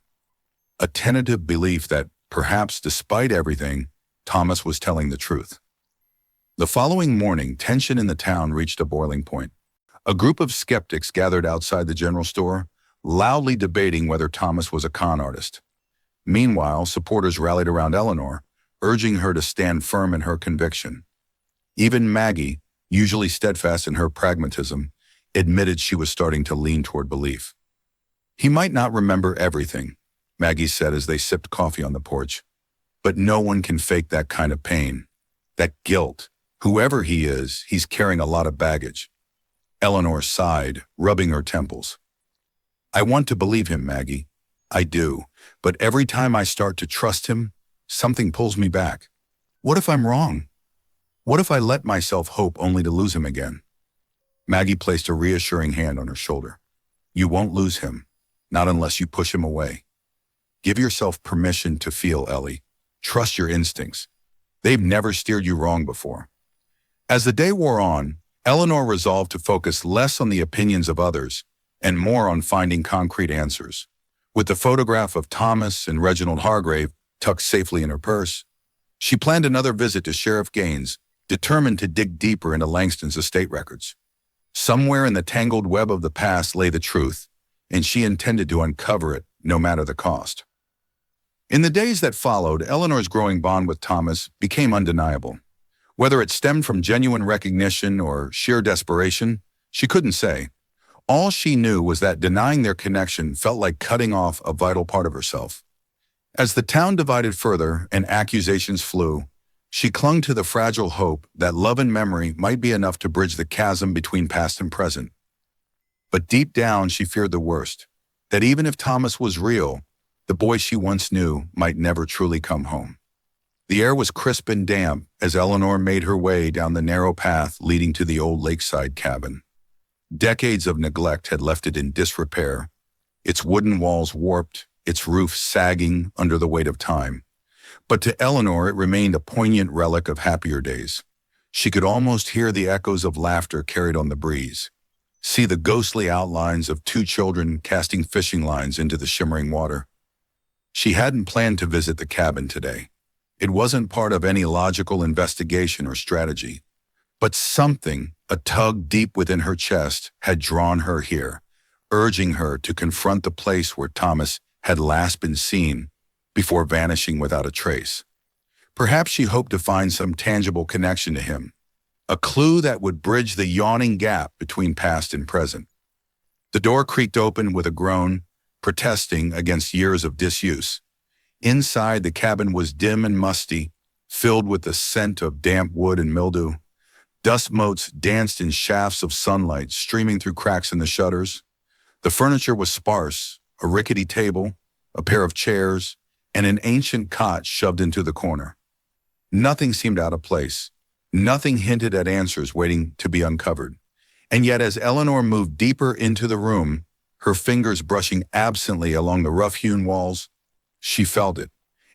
A tentative belief that, perhaps despite everything, Thomas was telling the truth. The following morning, tension in the town reached a boiling point. A group of skeptics gathered outside the general store, loudly debating whether Thomas was a con artist. Meanwhile, supporters rallied around Eleanor, urging her to stand firm in her conviction. Even Maggie, usually steadfast in her pragmatism, admitted she was starting to lean toward belief. "He might not remember everything," Maggie said as they sipped coffee on the porch. "But no one can fake that kind of pain, that guilt. Whoever he is, he's carrying a lot of baggage." Eleanor sighed, rubbing her temples. "I want to believe him, Maggie. I do. But every time I start to trust him, something pulls me back. What if I'm wrong? What if I let myself hope only to lose him again?" Maggie placed a reassuring hand on her shoulder. "You won't lose him, not unless you push him away. Give yourself permission to feel, Ellie. Trust your instincts. They've never steered you wrong before." As the day wore on, Eleanor resolved to focus less on the opinions of others and more on finding concrete answers. With the photograph of Thomas and Reginald Hargrave tucked safely in her purse, she planned another visit to Sheriff Gaines, determined to dig deeper into Langston's estate records. Somewhere in the tangled web of the past lay the truth, and she intended to uncover it, no matter the cost. In the days that followed, Eleanor's growing bond with Thomas became undeniable. Whether it stemmed from genuine recognition or sheer desperation, she couldn't say. All she knew was that denying their connection felt like cutting off a vital part of herself. As the town divided further and accusations flew, she clung to the fragile hope that love and memory might be enough to bridge the chasm between past and present. But deep down, she feared the worst, that even if Thomas was real, the boy she once knew might never truly come home. The air was crisp and damp as Eleanor made her way down the narrow path leading to the old lakeside cabin. Decades of neglect had left it in disrepair, its wooden walls warped, its roof sagging under the weight of time. But to Eleanor, it remained a poignant relic of happier days. She could almost hear the echoes of laughter carried on the breeze, see the ghostly outlines of two children casting fishing lines into the shimmering water. She hadn't planned to visit the cabin today. It wasn't part of any logical investigation or strategy. But something, a tug deep within her chest, had drawn her here, urging her to confront the place where Thomas had last been seen before vanishing without a trace. Perhaps she hoped to find some tangible connection to him, a clue that would bridge the yawning gap between past and present. The door creaked open with a groan, protesting against years of disuse. Inside, the cabin was dim and musty, filled with the scent of damp wood and mildew. Dust motes danced in shafts of sunlight streaming through cracks in the shutters. The furniture was sparse, a rickety table, a pair of chairs, and an ancient cot shoved into the corner. Nothing seemed out of place. Nothing hinted at answers waiting to be uncovered. And yet as Eleanor moved deeper into the room, her fingers brushing absently along the rough-hewn walls, she felt it,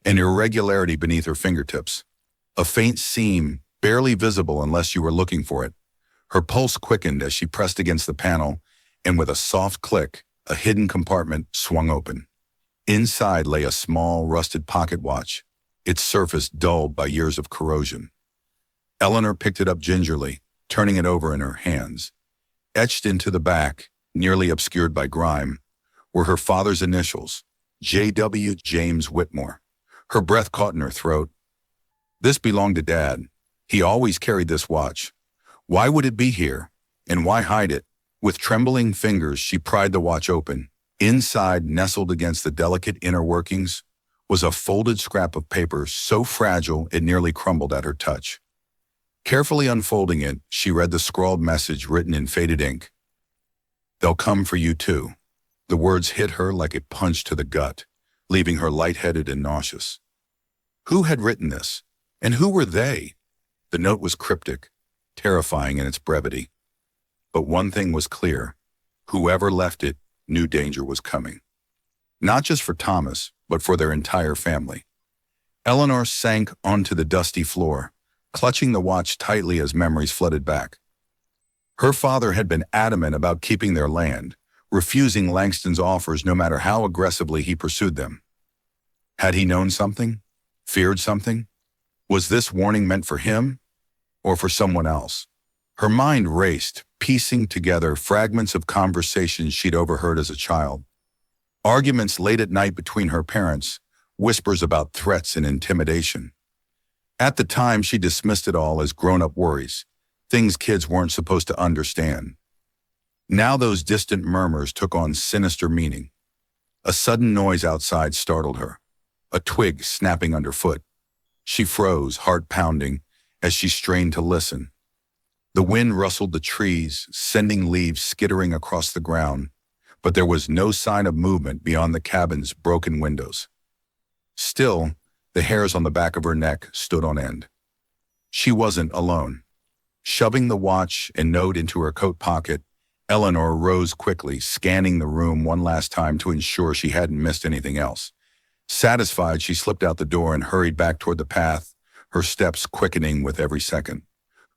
an irregularity beneath her fingertips, a faint seam barely visible unless you were looking for it. Her pulse quickened as she pressed against the panel, and with a soft click, a hidden compartment swung open. Inside lay a small, rusted pocket watch, its surface dulled by years of corrosion. Eleanor picked it up gingerly, turning it over in her hands. Etched into the back, nearly obscured by grime, were her father's initials, J.W. James Whitmore. Her breath caught in her throat. This belonged to Dad. He always carried this watch. Why would it be here? And why hide it? With trembling fingers, she pried the watch open. Inside, nestled against the delicate inner workings, was a folded scrap of paper so fragile it nearly crumbled at her touch. Carefully unfolding it, she read the scrawled message written in faded ink. "They'll come for you too." The words hit her like a punch to the gut, leaving her lightheaded and nauseous. Who had written this? And who were they? The note was cryptic, terrifying in its brevity. But one thing was clear. Whoever left it knew danger was coming. Not just for Thomas, but for their entire family. Eleanor sank onto the dusty floor, clutching the watch tightly as memories flooded back. Her father had been adamant about keeping their land, refusing Langston's offers no matter how aggressively he pursued them. Had he known something? Feared something? Was this warning meant for him or for someone else? Her mind raced, piecing together fragments of conversations she'd overheard as a child. Arguments late at night between her parents, whispers about threats and intimidation. At the time, she dismissed it all as grown-up worries, things kids weren't supposed to understand. Now those distant murmurs took on sinister meaning. A sudden noise outside startled her, a twig snapping underfoot. She froze, heart pounding, as she strained to listen. The wind rustled the trees, sending leaves skittering across the ground, but there was no sign of movement beyond the cabin's broken windows. Still, the hairs on the back of her neck stood on end. She wasn't alone. Shoving the watch and note into her coat pocket, Eleanor rose quickly, scanning the room one last time to ensure she hadn't missed anything else. Satisfied, she slipped out the door and hurried back toward the path, her steps quickening with every second.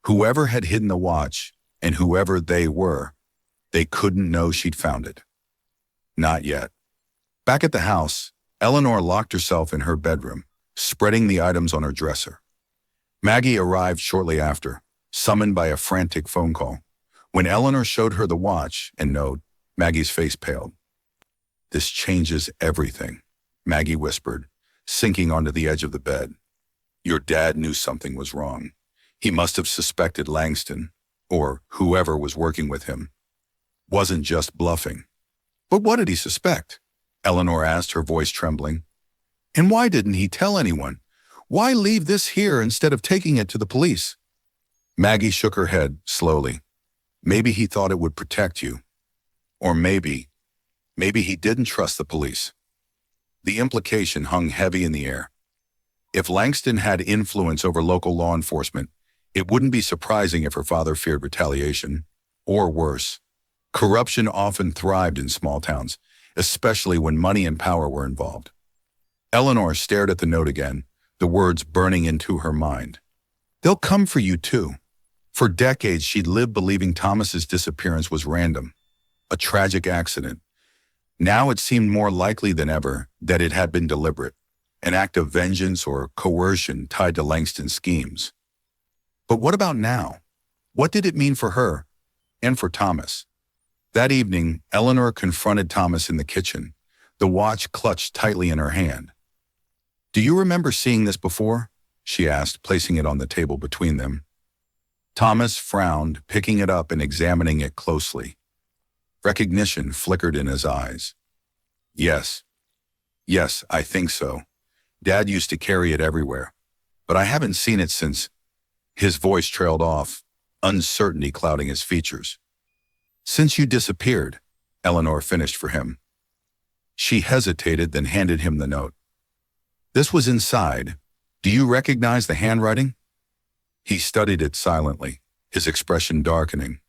Whoever had hidden the watch, and whoever they were, they couldn't know she'd found it. Not yet. Back at the house, Eleanor locked herself in her bedroom, spreading the items on her dresser. Maggie arrived shortly after, summoned by a frantic phone call. When Eleanor showed her the watch and note, Maggie's face paled. "This changes everything," Maggie whispered, sinking onto the edge of the bed. "Your dad knew something was wrong. He must have suspected Langston, or whoever was working with him. Wasn't just bluffing." "But what did he suspect?" Eleanor asked, her voice trembling. "And why didn't he tell anyone? Why leave this here instead of taking it to the police?" Maggie shook her head slowly. "Maybe he thought it would protect you. Or maybe he didn't trust the police." The implication hung heavy in the air. If Langston had influence over local law enforcement, it wouldn't be surprising if her father feared retaliation. Or worse, corruption often thrived in small towns, especially when money and power were involved. Eleanor stared at the note again, the words burning into her mind. "They'll come for you too." For decades, she'd lived believing Thomas's disappearance was random, a tragic accident. Now it seemed more likely than ever that it had been deliberate, an act of vengeance or coercion tied to Langston's schemes. But what about now? What did it mean for her and for Thomas? That evening, Eleanor confronted Thomas in the kitchen, the watch clutched tightly in her hand. "Do you remember seeing this before?" she asked, placing it on the table between them. Thomas frowned, picking it up and examining it closely. Recognition flickered in his eyes. Yes, I think so. Dad used to carry it everywhere, but I haven't seen it since." His voice trailed off, uncertainty clouding his features. "Since you disappeared," Eleanor finished for him. She hesitated, then handed him the note. "This was inside. Do you recognize the handwriting?" He studied it silently, his expression darkening.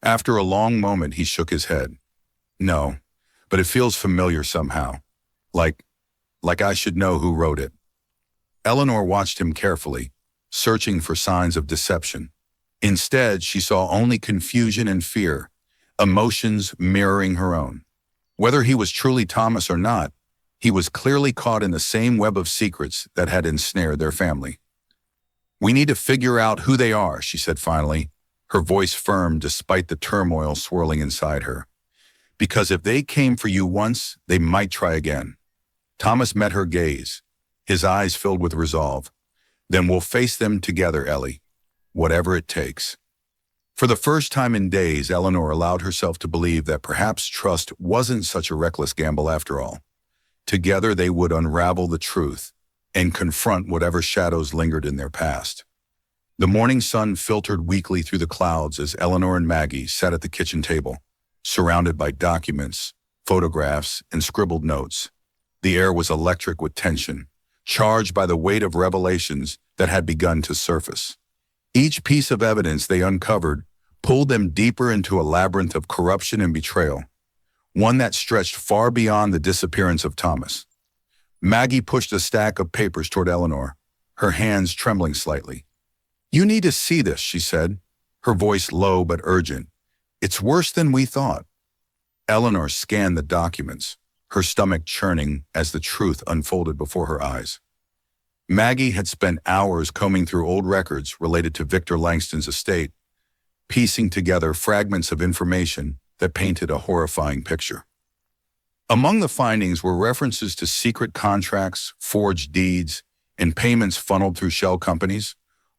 After a long moment, he shook his head. "No, but it feels familiar somehow. Like I should know who wrote it." Eleanor watched him carefully, searching for signs of deception. Instead, she saw only confusion and fear, emotions mirroring her own. Whether he was truly Thomas or not, he was clearly caught in the same web of secrets that had ensnared their family. "We need to figure out who they are," she said finally, her voice firm despite the turmoil swirling inside her. "Because if they came for you once, they might try again." Thomas met her gaze, his eyes filled with resolve. "Then we'll face them together, Ellie, whatever it takes." For the first time in days, Eleanor allowed herself to believe that perhaps trust wasn't such a reckless gamble after all. Together they would unravel the truth and confront whatever shadows lingered in their past. The morning sun filtered weakly through the clouds as Eleanor and Maggie sat at the kitchen table, surrounded by documents, photographs, and scribbled notes. The air was electric with tension, charged by the weight of revelations that had begun to surface. Each piece of evidence they uncovered pulled them deeper into a labyrinth of corruption and betrayal, one that stretched far beyond the disappearance of Thomas. Maggie pushed a stack of papers toward Eleanor, her hands trembling slightly. "You need to see this," she said, her voice low but urgent. "It's worse than we thought." Eleanor scanned the documents, her stomach churning as the truth unfolded before her eyes. Maggie had spent hours combing through old records related to Victor Langston's estate, piecing together fragments of information that painted a horrifying picture. Among the findings were references to secret contracts, forged deeds, and payments funneled through shell companies,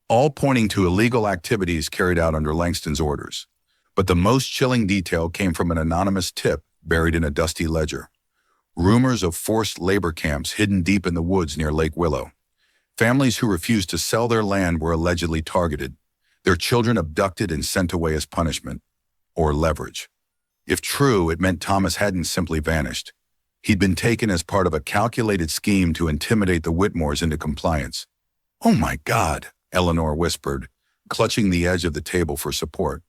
all pointing to illegal activities carried out under Langston's orders. But the most chilling detail came from an anonymous tip buried in a dusty ledger. Rumors of forced labor camps hidden deep in the woods near Lake Willow. Families who refused to sell their land were allegedly targeted, their children abducted and sent away as punishment, or leverage. If true, it meant Thomas hadn't simply vanished. He'd been taken as part of a calculated scheme to intimidate the Whitmores into compliance. "Oh my God," Eleanor whispered, clutching the edge of the table for support.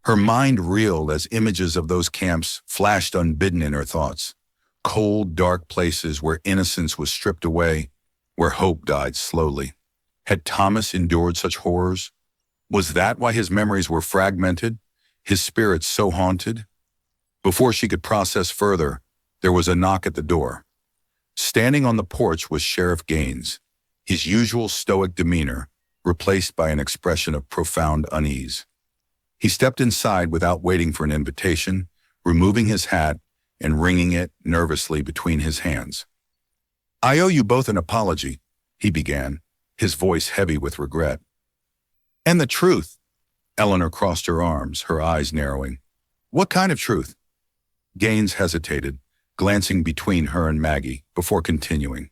Her mind reeled as images of those camps flashed unbidden in her thoughts. Cold, dark places where innocence was stripped away, where hope died slowly. Had Thomas endured such horrors? Was that why his memories were fragmented, his spirit so haunted? Before she could process further, There was a knock at the door. Standing on the porch was Sheriff Gaines, his usual stoic demeanor replaced by an expression of profound unease. He stepped inside without waiting for an invitation, removing his hat and wringing it nervously between his hands. "I owe you both an apology," he began, his voice heavy with regret. "And the truth." Eleanor crossed her arms, her eyes narrowing. "What kind of truth?" Gaines hesitated, glancing between her and Maggie, before continuing.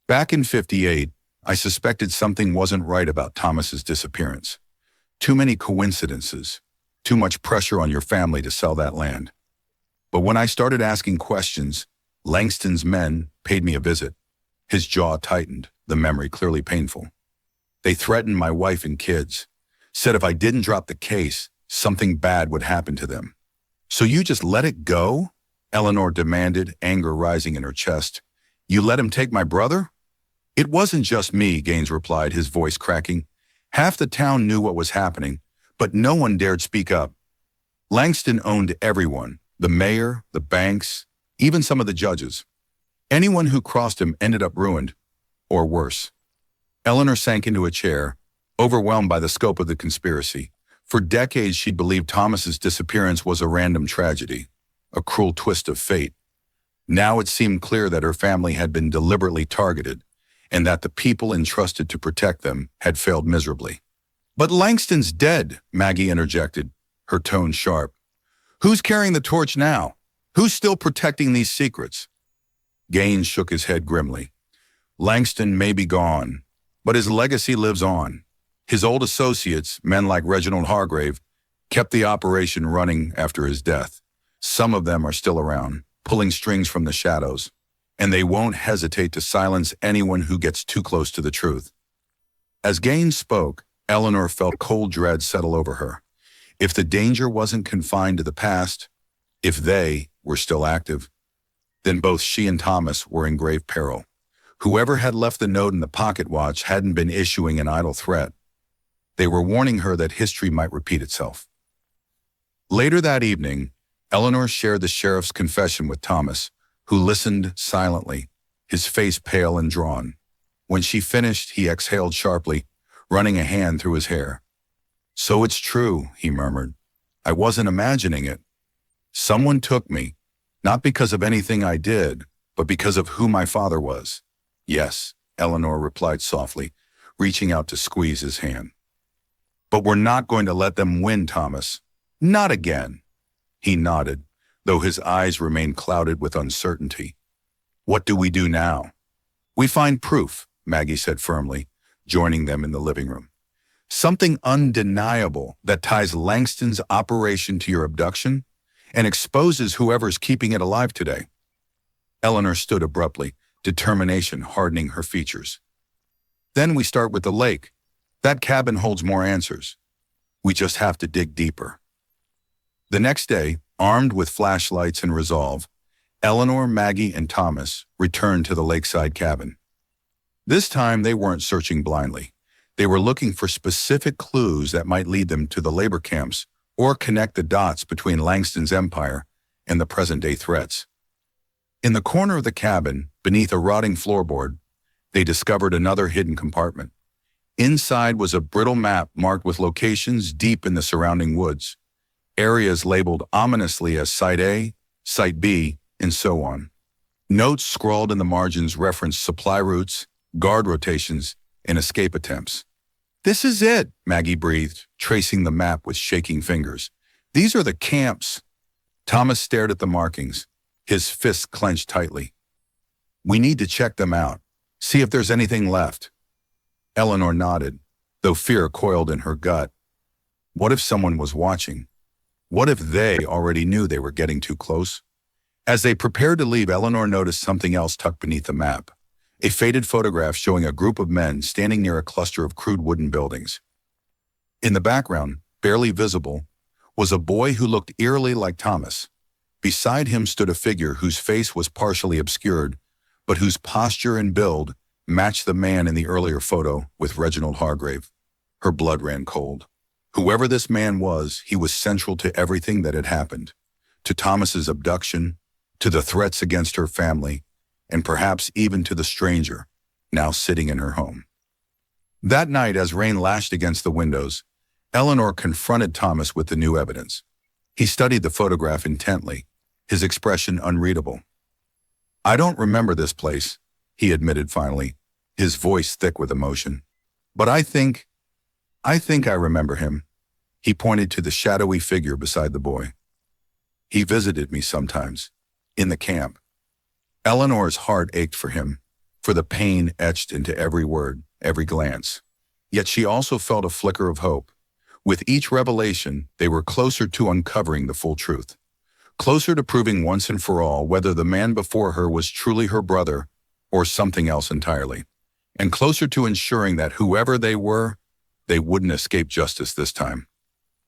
"Back in '58, I suspected something wasn't right about Thomas's disappearance. Too many coincidences, too much pressure on your family to sell that land. But when I started asking questions, Langston's men paid me a visit." His jaw tightened, the memory clearly painful. "They threatened my wife and kids, said if I didn't drop the case, something bad would happen to them." "So you just let it go?" Eleanor demanded, anger rising in her chest. "You let him take my brother?" "It wasn't just me," Gaines replied, his voice cracking. "Half the town knew what was happening, but no one dared speak up. Langston owned everyone, the mayor, the banks, even some of the judges. Anyone who crossed him ended up ruined, or worse." Eleanor sank into a chair, overwhelmed by the scope of the conspiracy. For decades she'd believed Thomas's disappearance was a random tragedy, a cruel twist of fate. Now it seemed clear that her family had been deliberately targeted, and that the people entrusted to protect them had failed miserably. "But Langston's dead," Maggie interjected, her tone sharp. "Who's carrying the torch now? Who's still protecting these secrets?" Gaines shook his head grimly. "Langston may be gone, but his legacy lives on. His old associates, men like Reginald Hargrave, kept the operation running after his death. Some of them are still around, pulling strings from the shadows, and they won't hesitate to silence anyone who gets too close to the truth." As Gaines spoke, Eleanor felt cold dread settle over her. If the danger wasn't confined to the past, if they were still active, then both she and Thomas were in grave peril. Whoever had left the note in the pocket watch hadn't been issuing an idle threat. They were warning her that history might repeat itself. Later that evening, Eleanor shared the sheriff's confession with Thomas, who listened silently, his face pale and drawn. When she finished, he exhaled sharply, running a hand through his hair. "So it's true," he murmured. "I wasn't imagining it. Someone took me, not because of anything I did, but because of who my father was." "Yes," Eleanor replied softly, reaching out to squeeze his hand. "But we're not going to let them win, Thomas. Not again." He nodded, though his eyes remained clouded with uncertainty. "What do we do now?" "We find proof," Maggie said firmly, joining them in the living room. "Something undeniable that ties Langston's operation to your abduction and exposes whoever's keeping it alive today." Eleanor stood abruptly, determination hardening her features. "Then we start with the lake. That cabin holds more answers. We just have to dig deeper." The next day, armed with flashlights and resolve, Eleanor, Maggie, and Thomas returned to the lakeside cabin. This time they weren't searching blindly. They were looking for specific clues that might lead them to the labor camps or connect the dots between Langston's empire and the present-day threats. In the corner of the cabin, beneath a rotting floorboard, they discovered another hidden compartment. Inside was a brittle map marked with locations deep in the surrounding woods, areas labeled ominously as Site A, Site B, and so on. Notes scrawled in the margins referenced supply routes, guard rotations, and escape attempts. "This is it," Maggie breathed, tracing the map with shaking fingers. "These are the camps." Thomas stared at the markings, his fists clenched tightly. "We need to check them out, see if there's anything left." Eleanor nodded, though fear coiled in her gut. What if someone was watching? What if they already knew they were getting too close? As they prepared to leave, Eleanor noticed something else tucked beneath the map. A faded photograph showing a group of men standing near a cluster of crude wooden buildings. In the background, barely visible, was a boy who looked eerily like Thomas. Beside him stood a figure whose face was partially obscured, but whose posture and build matched the man in the earlier photo with Reginald Hargrave. Her blood ran cold. Whoever this man was, he was central to everything that had happened. To Thomas's abduction, to the threats against her family, and perhaps even to the stranger now sitting in her home. That night, as rain lashed against the windows, Eleanor confronted Thomas with the new evidence. He studied the photograph intently, his expression unreadable. "I don't remember this place," he admitted finally, his voice thick with emotion. "But I think I remember him." He pointed to the shadowy figure beside the boy. "He visited me sometimes, in the camp." Eleanor's heart ached for him, for the pain etched into every word, every glance. Yet she also felt a flicker of hope. With each revelation, they were closer to uncovering the full truth, closer to proving once and for all whether the man before her was truly her brother or something else entirely, and closer to ensuring that whoever they were, they wouldn't escape justice this time.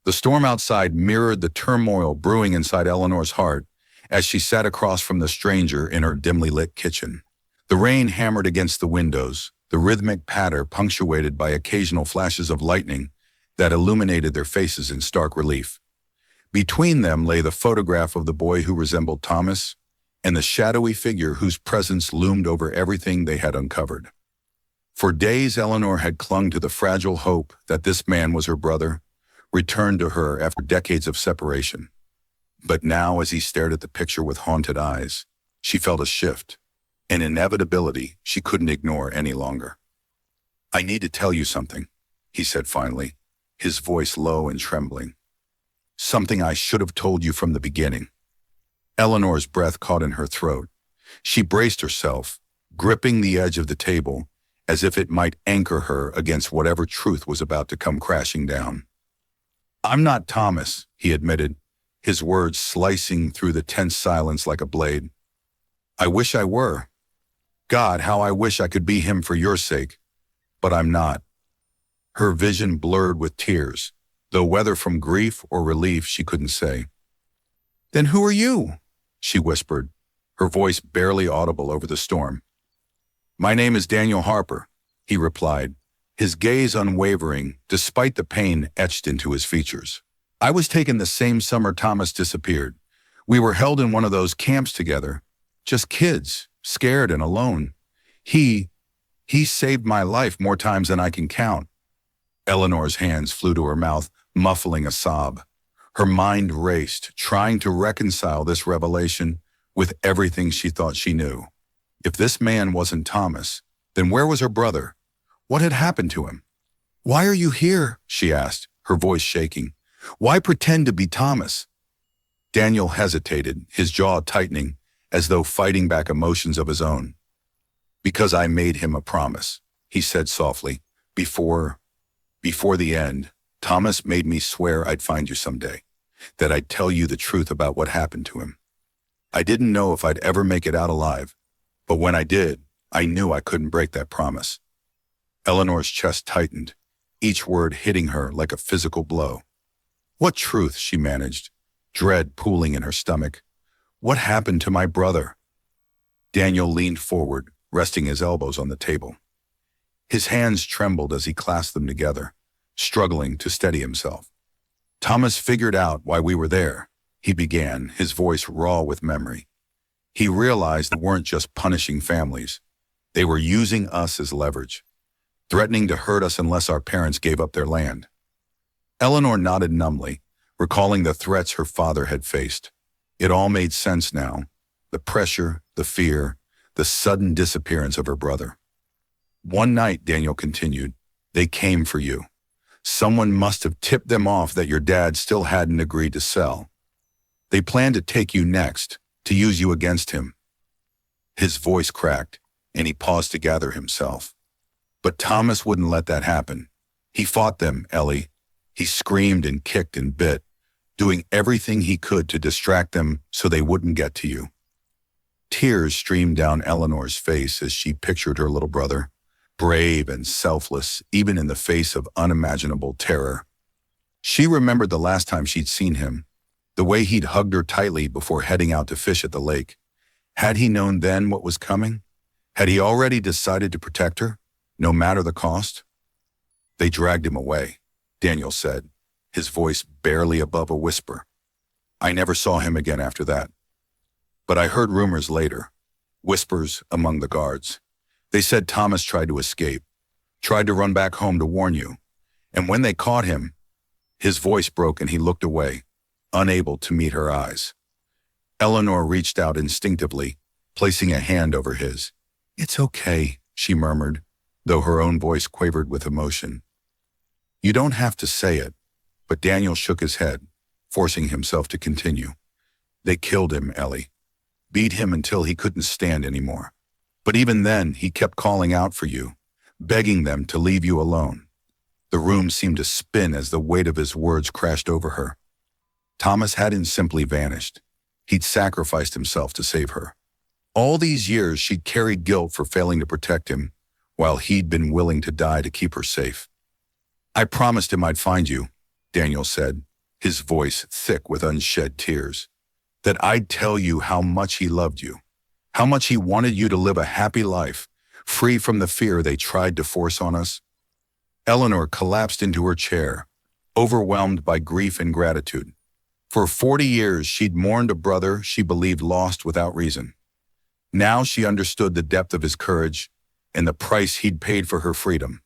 The storm outside mirrored the turmoil brewing inside Eleanor's heart as she sat across from the stranger in her dimly lit kitchen. The rain hammered against the windows, the rhythmic patter punctuated by occasional flashes of lightning that illuminated their faces in stark relief. Between them lay the photograph of the boy who resembled Thomas and the shadowy figure whose presence loomed over everything they had uncovered. For days, Eleanor had clung to the fragile hope that this man was her brother, returned to her after decades of separation. But now, as he stared at the picture with haunted eyes, she felt a shift, an inevitability she couldn't ignore any longer. "I need to tell you something," he said finally, his voice low and trembling. "Something I should have told you from the beginning." Eleanor's breath caught in her throat. She braced herself, gripping the edge of the table, as if it might anchor her against whatever truth was about to come crashing down. "I'm not Thomas," he admitted, his words slicing through the tense silence like a blade. "I wish I were. God, how I wish I could be him for your sake. But I'm not." Her vision blurred with tears, though whether from grief or relief she couldn't say. "Then who are you?" she whispered, her voice barely audible over the storm. "My name is Daniel Harper," he replied, his gaze unwavering despite the pain etched into his features. "I was taken the same summer Thomas disappeared. We were held in one of those camps together, just kids, scared and alone. He saved my life more times than I can count." Eleanor's hands flew to her mouth, muffling a sob. Her mind raced, trying to reconcile this revelation with everything she thought she knew. If this man wasn't Thomas, then where was her brother? What had happened to him? "Why are you here?" she asked, her voice shaking. "Why pretend to be Thomas?" Daniel hesitated, his jaw tightening, as though fighting back emotions of his own. "Because I made him a promise," he said softly. Before the end, Thomas made me swear I'd find you someday, that I'd tell you the truth about what happened to him. I didn't know if I'd ever make it out alive, but when I did, I knew I couldn't break that promise." Eleanor's chest tightened, each word hitting her like a physical blow. "What truth?" she managed, dread pooling in her stomach. "What happened to my brother?" Daniel leaned forward, resting his elbows on the table. His hands trembled as he clasped them together, struggling to steady himself. "Thomas figured out why we were there," he began, his voice raw with memory. "He realized they weren't just punishing families. They were using us as leverage, threatening to hurt us unless our parents gave up their land." Eleanor nodded numbly, recalling the threats her father had faced. It all made sense now. The pressure, the fear, the sudden disappearance of her brother. "One night," Daniel continued, "they came for you. Someone must have tipped them off that your dad still hadn't agreed to sell. They planned to take you next, to use you against him." His voice cracked, and he paused to gather himself. "But Thomas wouldn't let that happen. He fought them, Ellie. He screamed and kicked and bit, doing everything he could to distract them so they wouldn't get to you." Tears streamed down Eleanor's face as she pictured her little brother, brave and selfless, even in the face of unimaginable terror. She remembered the last time she'd seen him, the way he'd hugged her tightly before heading out to fish at the lake. Had he known then what was coming? Had he already decided to protect her, no matter the cost? "They dragged him away," Daniel said, his voice barely above a whisper. "I never saw him again after that." But I heard rumors later, whispers among the guards. They said Thomas tried to escape, tried to run back home to warn you. And when they caught him, his voice broke and he looked away, unable to meet her eyes. Eleanor reached out instinctively, placing a hand over his. "It's okay," she murmured, though her own voice quavered with emotion. "You don't have to say it," but Daniel shook his head, forcing himself to continue. "They killed him, Ellie. Beat him until he couldn't stand anymore. But even then, he kept calling out for you, begging them to leave you alone." The room seemed to spin as the weight of his words crashed over her. Thomas hadn't simply vanished. He'd sacrificed himself to save her. All these years, she'd carried guilt for failing to protect him, while he'd been willing to die to keep her safe. "I promised him I'd find you," Daniel said, his voice thick with unshed tears. "That I'd tell you how much he loved you, how much he wanted you to live a happy life, free from the fear they tried to force on us." Eleanor collapsed into her chair, overwhelmed by grief and gratitude. For 40 years, she'd mourned a brother she believed lost without reason. Now she understood the depth of his courage and the price he'd paid for her freedom.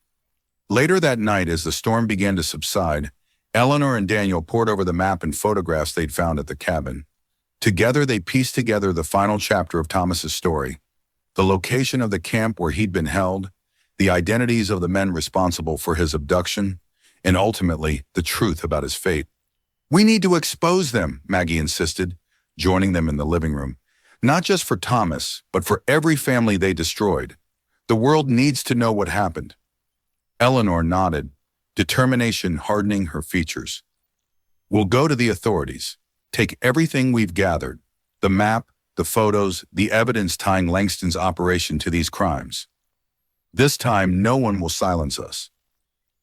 Later that night, as the storm began to subside, Eleanor and Daniel pored over the map and photographs they'd found at the cabin. Together, they pieced together the final chapter of Thomas's story: the location of the camp where he'd been held, the identities of the men responsible for his abduction, and ultimately, the truth about his fate. "We need to expose them," Maggie insisted, joining them in the living room. "Not just for Thomas, but for every family they destroyed. The world needs to know what happened." Eleanor nodded, determination hardening her features. "We'll go to the authorities, take everything we've gathered, the map, the photos, the evidence tying Langston's operation to these crimes. This time, no one will silence us."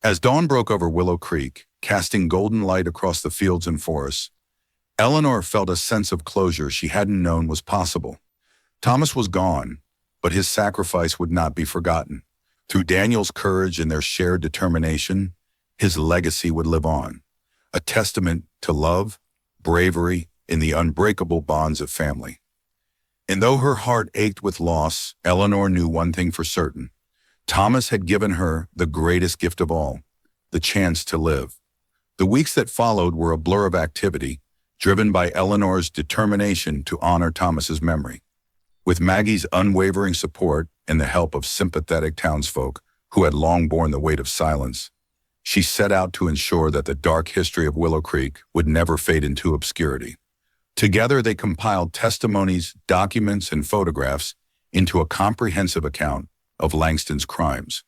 As dawn broke over Willow Creek, casting golden light across the fields and forests, Eleanor felt a sense of closure she hadn't known was possible. Thomas was gone, but his sacrifice would not be forgotten. Through Daniel's courage and their shared determination, his legacy would live on, a testament to love, bravery, and the unbreakable bonds of family. And though her heart ached with loss, Eleanor knew one thing for certain: Thomas had given her the greatest gift of all, the chance to live. The weeks that followed were a blur of activity, driven by Eleanor's determination to honor Thomas's memory. With Maggie's unwavering support and the help of sympathetic townsfolk who had long borne the weight of silence, she set out to ensure that the dark history of Willow Creek would never fade into obscurity. Together, they compiled testimonies, documents, and photographs into a comprehensive account of Langston's crimes.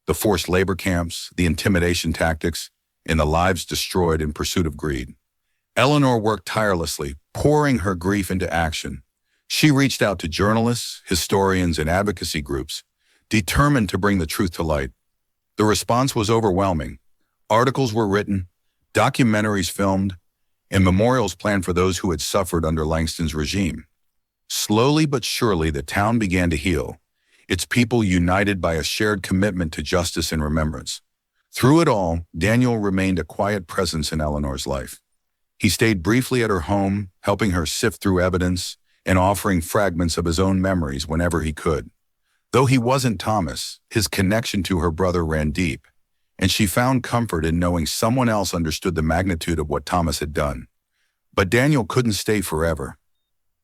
The forced labor camps, the intimidation tactics, and the lives destroyed in pursuit of greed. Eleanor worked tirelessly, pouring her grief into action. She reached out to journalists, historians, and advocacy groups, determined to bring the truth to light. The response was overwhelming. Articles were written, documentaries filmed, and memorials planned for those who had suffered under Langston's regime. Slowly but surely, the town began to heal, its people united by a shared commitment to justice and remembrance. Through it all, Daniel remained a quiet presence in Eleanor's life. He stayed briefly at her home, helping her sift through evidence and offering fragments of his own memories whenever he could. Though he wasn't Thomas, his connection to her brother ran deep, and she found comfort in knowing someone else understood the magnitude of what Thomas had done. But Daniel couldn't stay forever.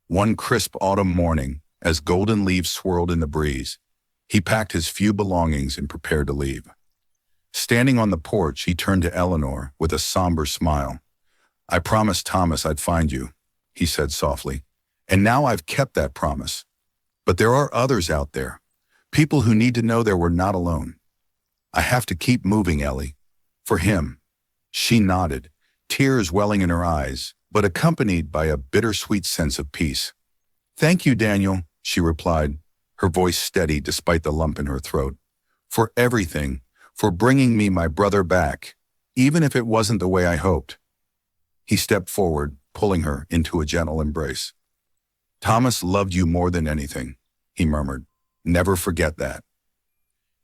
One crisp autumn morning, as golden leaves swirled in the breeze, he packed his few belongings and prepared to leave. Standing on the porch, he turned to Eleanor with a somber smile. "I promised Thomas I'd find you," he said softly, "and now I've kept that promise. But there are others out there, people who need to know they were not alone. I have to keep moving, Ellie. For him." She nodded, tears welling in her eyes, but accompanied by a bittersweet sense of peace. "Thank you, Daniel," she replied, her voice steady despite the lump in her throat. "For everything, for bringing me my brother back, even if it wasn't the way I hoped." He stepped forward, pulling her into a gentle embrace. "Thomas loved you more than anything," he murmured. "Never forget that."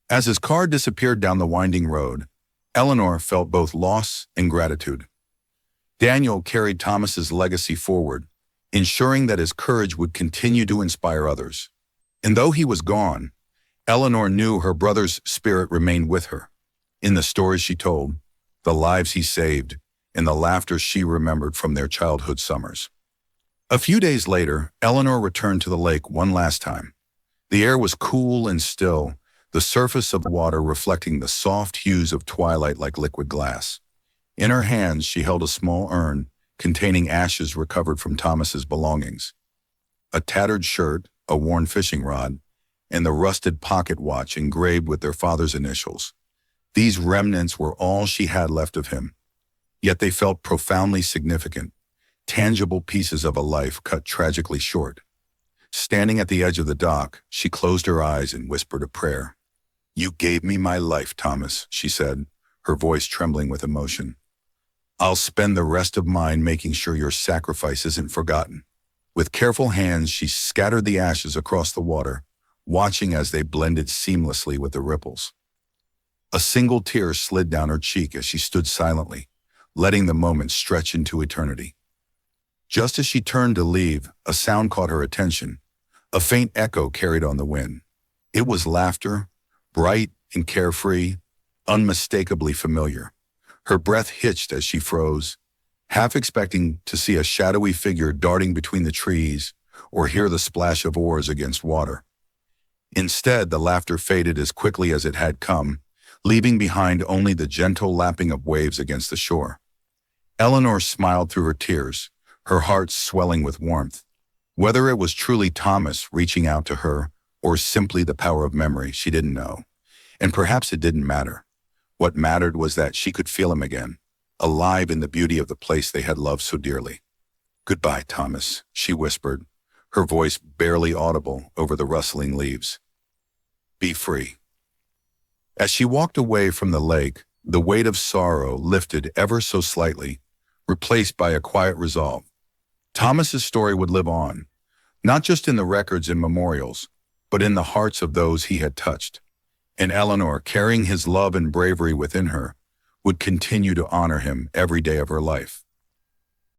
As his car disappeared down the winding road, Eleanor felt both loss and gratitude. Daniel carried Thomas's legacy forward, ensuring that his courage would continue to inspire others. And though he was gone, Eleanor knew her brother's spirit remained with her. In the stories she told, the lives he saved, and the laughter she remembered from their childhood summers. A few days later, Eleanor returned to the lake one last time. The air was cool and still, the surface of the water reflecting the soft hues of twilight like liquid glass. In her hands, she held a small urn containing ashes recovered from Thomas's belongings. A tattered shirt, a worn fishing rod, and the rusted pocket watch engraved with their father's initials. These remnants were all she had left of him, yet they felt profoundly significant, tangible pieces of a life cut tragically short. Standing at the edge of the dock, she closed her eyes and whispered a prayer. "You gave me my life, Thomas," she said, her voice trembling with emotion. "I'll spend the rest of mine making sure your sacrifice isn't forgotten." With careful hands, she scattered the ashes across the water, watching as they blended seamlessly with the ripples. A single tear slid down her cheek as she stood silently, letting the moment stretch into eternity. Just as she turned to leave, a sound caught her attention. A faint echo carried on the wind. It was laughter, bright and carefree, unmistakably familiar. Her breath hitched as she froze, half expecting to see a shadowy figure darting between the trees or hear the splash of oars against water. Instead, the laughter faded as quickly as it had come, leaving behind only the gentle lapping of waves against the shore. Eleanor smiled through her tears, her heart swelling with warmth. Whether it was truly Thomas reaching out to her or simply the power of memory, she didn't know. And perhaps it didn't matter. What mattered was that she could feel him again, alive in the beauty of the place they had loved so dearly. "Goodbye, Thomas," she whispered, her voice barely audible over the rustling leaves. "Be free." As she walked away from the lake, the weight of sorrow lifted ever so slightly, replaced by a quiet resolve. Thomas's story would live on, not just in the records and memorials, but in the hearts of those he had touched. And Eleanor, carrying his love and bravery within her, would continue to honor him every day of her life.